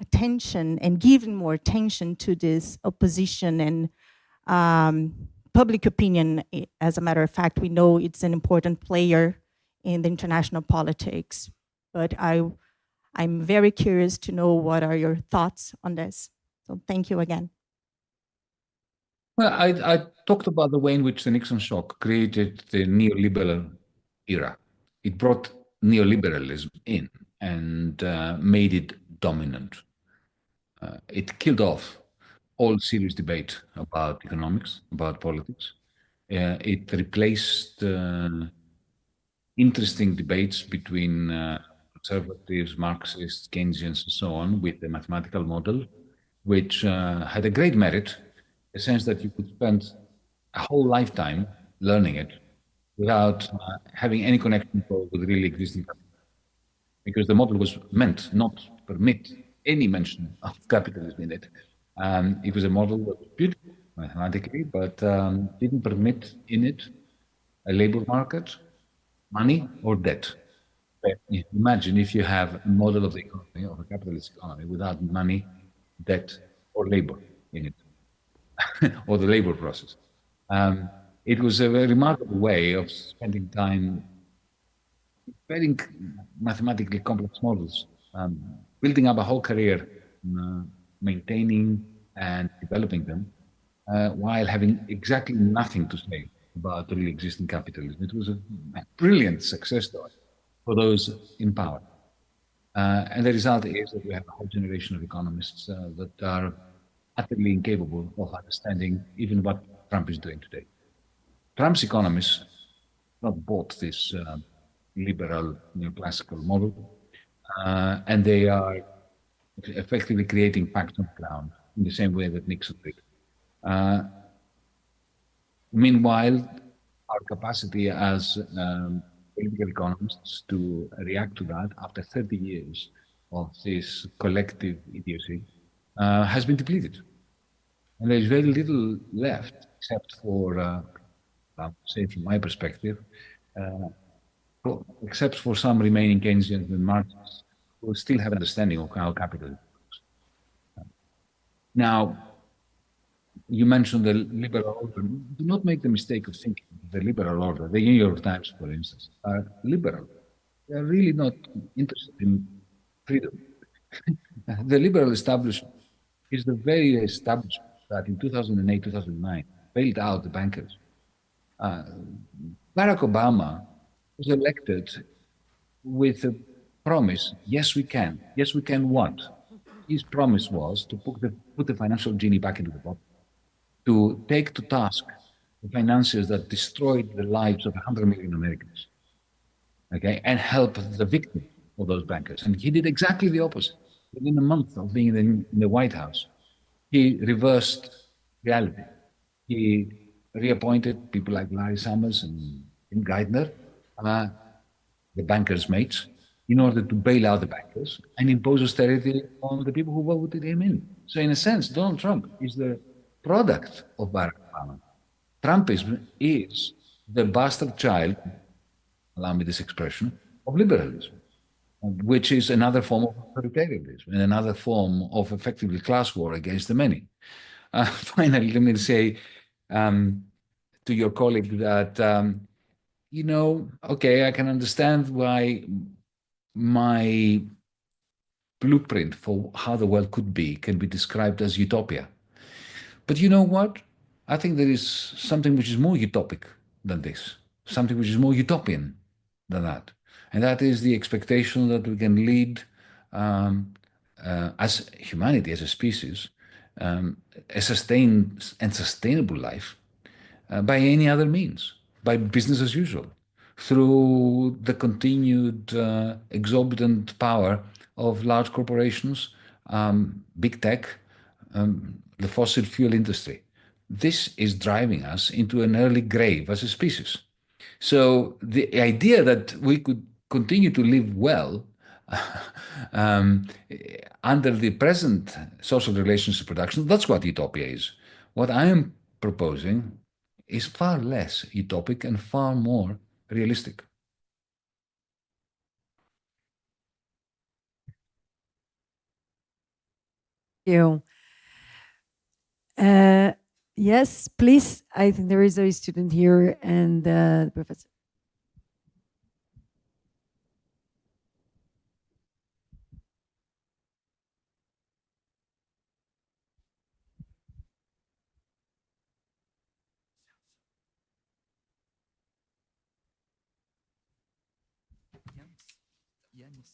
attention and giving more attention to this opposition and public opinion. As a matter of fact, we know it's an important player in the international politics. But I'm very curious to know what are your thoughts on this. So thank you again. Well, I talked about the way in which the Nixon shock created the neoliberal era. It brought neoliberalism in and made it dominant. It killed off all serious debate about economics, about politics. It replaced interesting debates between conservatives, Marxists, Keynesians, and so on with the mathematical model, which had a great merit, in the sense that you could spend a whole lifetime learning it without having any connection with really existing capitalism. Because the model was meant not to permit any mention of capitalism in it. It was a model that was beautiful mathematically, but didn't permit in it a labor market, money, or debt. Imagine if you have a model of the economy, of a capitalist economy, without money, debt, or labor in it, or the labor process. It was a very remarkable way of spending time very mathematically complex models, building up a whole career, maintaining and developing them, while having exactly nothing to say about really existing capitalism. It was a brilliant success story for those in power. And the result is that we have a whole generation of economists that are utterly incapable of understanding even what Trump is doing today. Trump's economists not bought this liberal neoclassical model, and they are effectively creating facts on the ground in the same way that Nixon did. Meanwhile, our capacity as political economists to react to that after 30 years of this collective idiocy has been depleted. And there's very little left except for, say from my perspective, except for some remaining Keynesians and Marxists who still have an understanding of how capitalism works. Now, you mentioned the liberal order. Do not make the mistake of thinking the liberal order, the New York Times, for instance, are liberal. They are really not interested in freedom. The liberal establishment is the very establishment that in 2008, 2009 bailed out the bankers. Barack Obama was elected with a promise, yes we can. Yes we can what? His promise was to put the financial genie back into the bottle, to take to task the financiers that destroyed the lives of 100 million Americans, okay, and help the victims of those bankers. And he did exactly the opposite. Within a month of being in the White House, he reversed reality. He reappointed people like Larry Summers and Tim Geithner, the bankers' mates, in order to bail out the bankers and impose austerity on the people who voted him in. So in a sense, Donald Trump is the product of Barack Obama. Trumpism is the bastard child, allow me this expression, of liberalism, which is another form of authoritarianism and another form of effectively class war against the many. Finally, let me say to your colleague that, okay, I can understand why my blueprint for how the world could be can be described as utopia. But you know what? I think there is something which is more utopic than this, something which is more utopian than that. And that is the expectation that we can lead as humanity, as a species, a sustained and sustainable life by any other means, by business as usual, through the continued exorbitant power of large corporations, big tech, the fossil fuel industry. This is driving us into an early grave as a species. So the idea that we could continue to live well under the present social relations of production, that's what utopia is. What I am proposing is far less utopic and far more realistic. you. Yes, please. I think there is a student here and the professor. Yanis.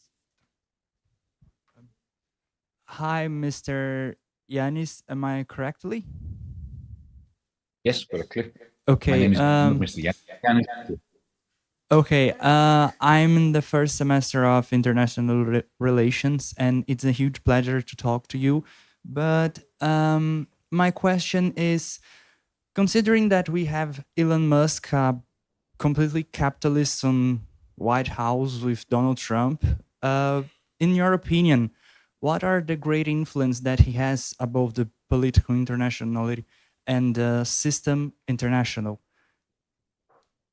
Hi, Mr. Yanis. Am I correctly? Yes, correctly. Okay. My name is Mr. Yanis. Okay. I'm in the first semester of International Relations, and it's a huge pleasure to talk to you. But my question is, considering that we have Elon Musk, completely capitalist on White House with Donald Trump, in your opinion, what are the great influence that he has above the political internationality and the system international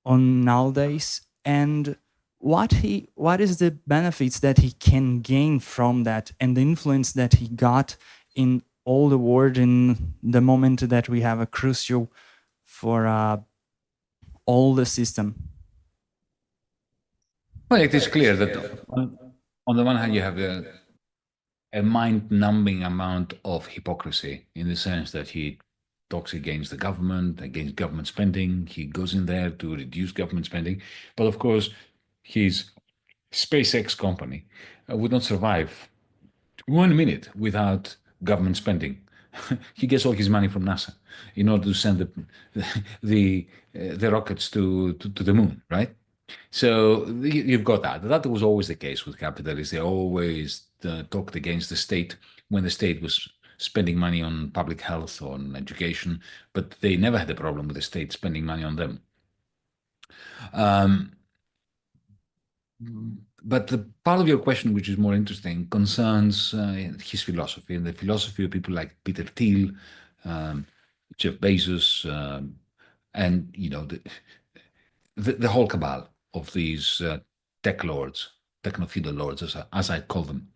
on nowadays? And what is the benefits that he can gain from that and the influence that he got in all the world in the moment that we have a crucial for all the system? Well, it is clear that on the one hand, you have a mind-numbing amount of hypocrisy in the sense that he talks against the government, against government spending. He goes in there to reduce government spending. But of course, his SpaceX company would not survive 1 minute without government spending. He gets all his money from NASA in order to send the rockets to the moon, right? So you've got that. That was always the case with capitalists. They always talked against the state when the state was spending money on public health or on education, but they never had a problem with the state spending money on them. But the part of your question, which is more interesting, concerns his philosophy and the philosophy of people like Peter Thiel, Jeff Bezos, and the whole cabal of these tech lords, techno-feudal lords, as I call them.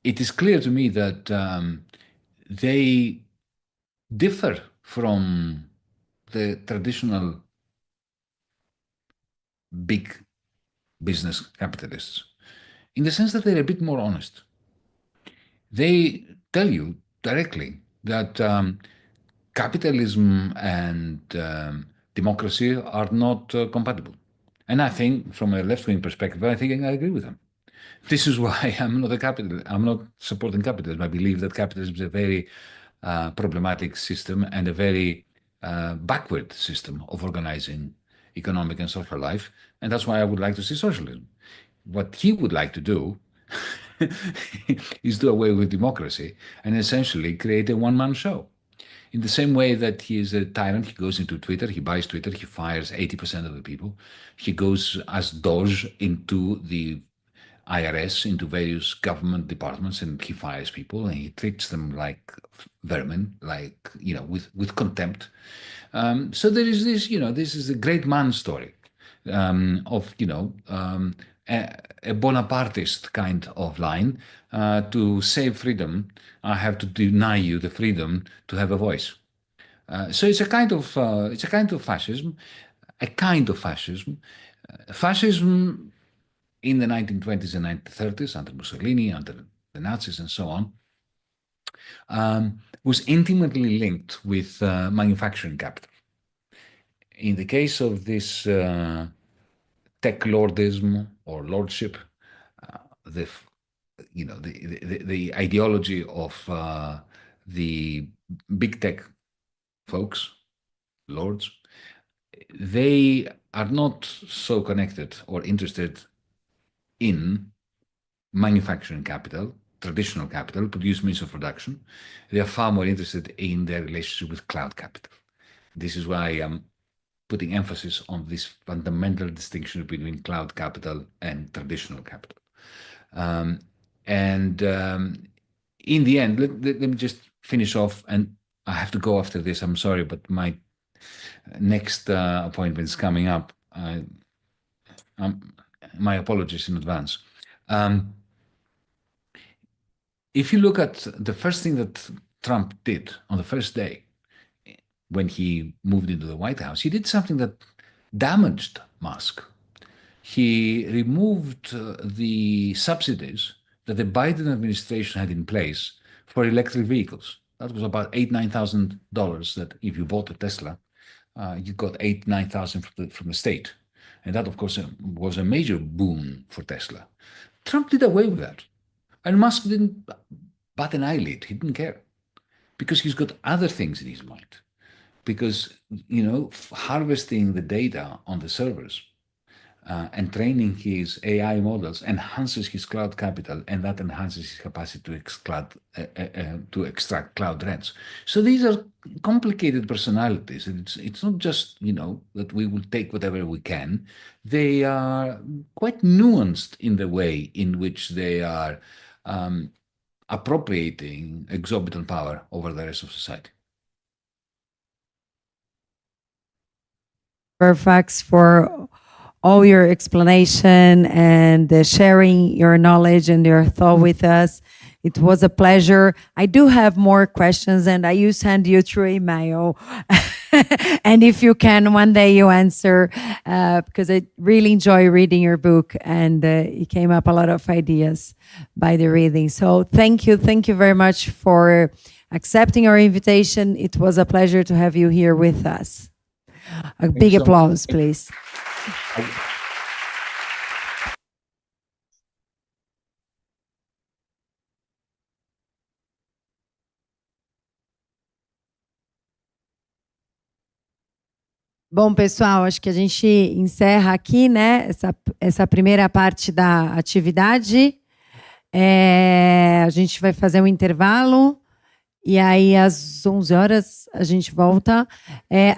It is clear to me that they differ from the traditional big business capitalists in the sense that they're a bit more honest. They tell you directly that capitalism and democracy are not compatible. And I think, from a left-wing perspective, I agree with them. This is why I'm not a capitalist. I'm not supporting capitalism. I believe that capitalism is a very problematic system and a very backward system of organizing economic and social life. And that's why I would like to see socialism. What he would like to do is do away with democracy and essentially create a one-man show. In the same way that he is a tyrant, he goes into Twitter, he buys Twitter, he fires 80% of the people. He goes as Doge into the IRS, into various government departments, and he fires people and he treats them like vermin, like, with contempt. So there is this, this is a great man story of, a Bonapartist kind of line. To save freedom, I have to deny you the freedom to have a voice. So it's a kind of fascism, fascism in the 1920s and 1930s under Mussolini, under the Nazis, and so on, was intimately linked with manufacturing capital. In the case of this tech lordism or lordship, the ideology of the big tech folks, lords, they are not so connected or interested in manufacturing capital, traditional capital, produced means of production. They are far more interested in their relationship with cloud capital. This is why I'm putting emphasis on this fundamental distinction between cloud capital and traditional capital. In the end, let me just finish off, and I have to go after this. I'm sorry, but my next appointment is coming up. My apologies in advance. if you look at the first thing that Trump did on the first day when he moved into the White House, he did something that damaged Musk. He removed the subsidies that the Biden administration had in place for electric vehicles. That was about $8,000-9,000 that if you bought a Tesla, you got $8,000-9,000 from the state. And that, of course, was a major boon for Tesla. Trump did away with that. And Musk didn't bat an eyelid. He didn't care. Because he's got other things in his mind. Because, harvesting the data on the servers and training his AI models enhances his cloud capital, and that enhances his capacity to extract cloud rents. So these are complicated personalities. It's not just, that we will take whatever we can. They are quite nuanced in the way in which they are appropriating exorbitant power over the rest of society. Varoufakis, for all your explanation and sharing your knowledge and your thought with us. It was a pleasure. I do have more questions, and I will send you through email. And if you can, one day you answer, because I really enjoy reading your book, and it came up a lot of ideas by the reading. So thank you very much for accepting our invitation. It was a pleasure to have you here with us. A big applause, please. Bom, pessoal, acho que a gente encerra aqui, né, essa primeira parte da atividade. A gente vai fazer um intervalo e aí às 11 horas a gente volta.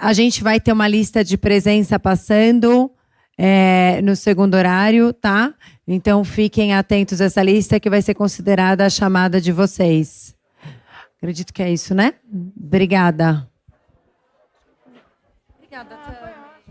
A gente vai ter uma lista de presença passando no segundo horário, tá? Então fiquem atentos a essa lista que vai ser considerada a chamada de vocês. Acredito que é isso, né? Obrigada. Obrigada, Tamya.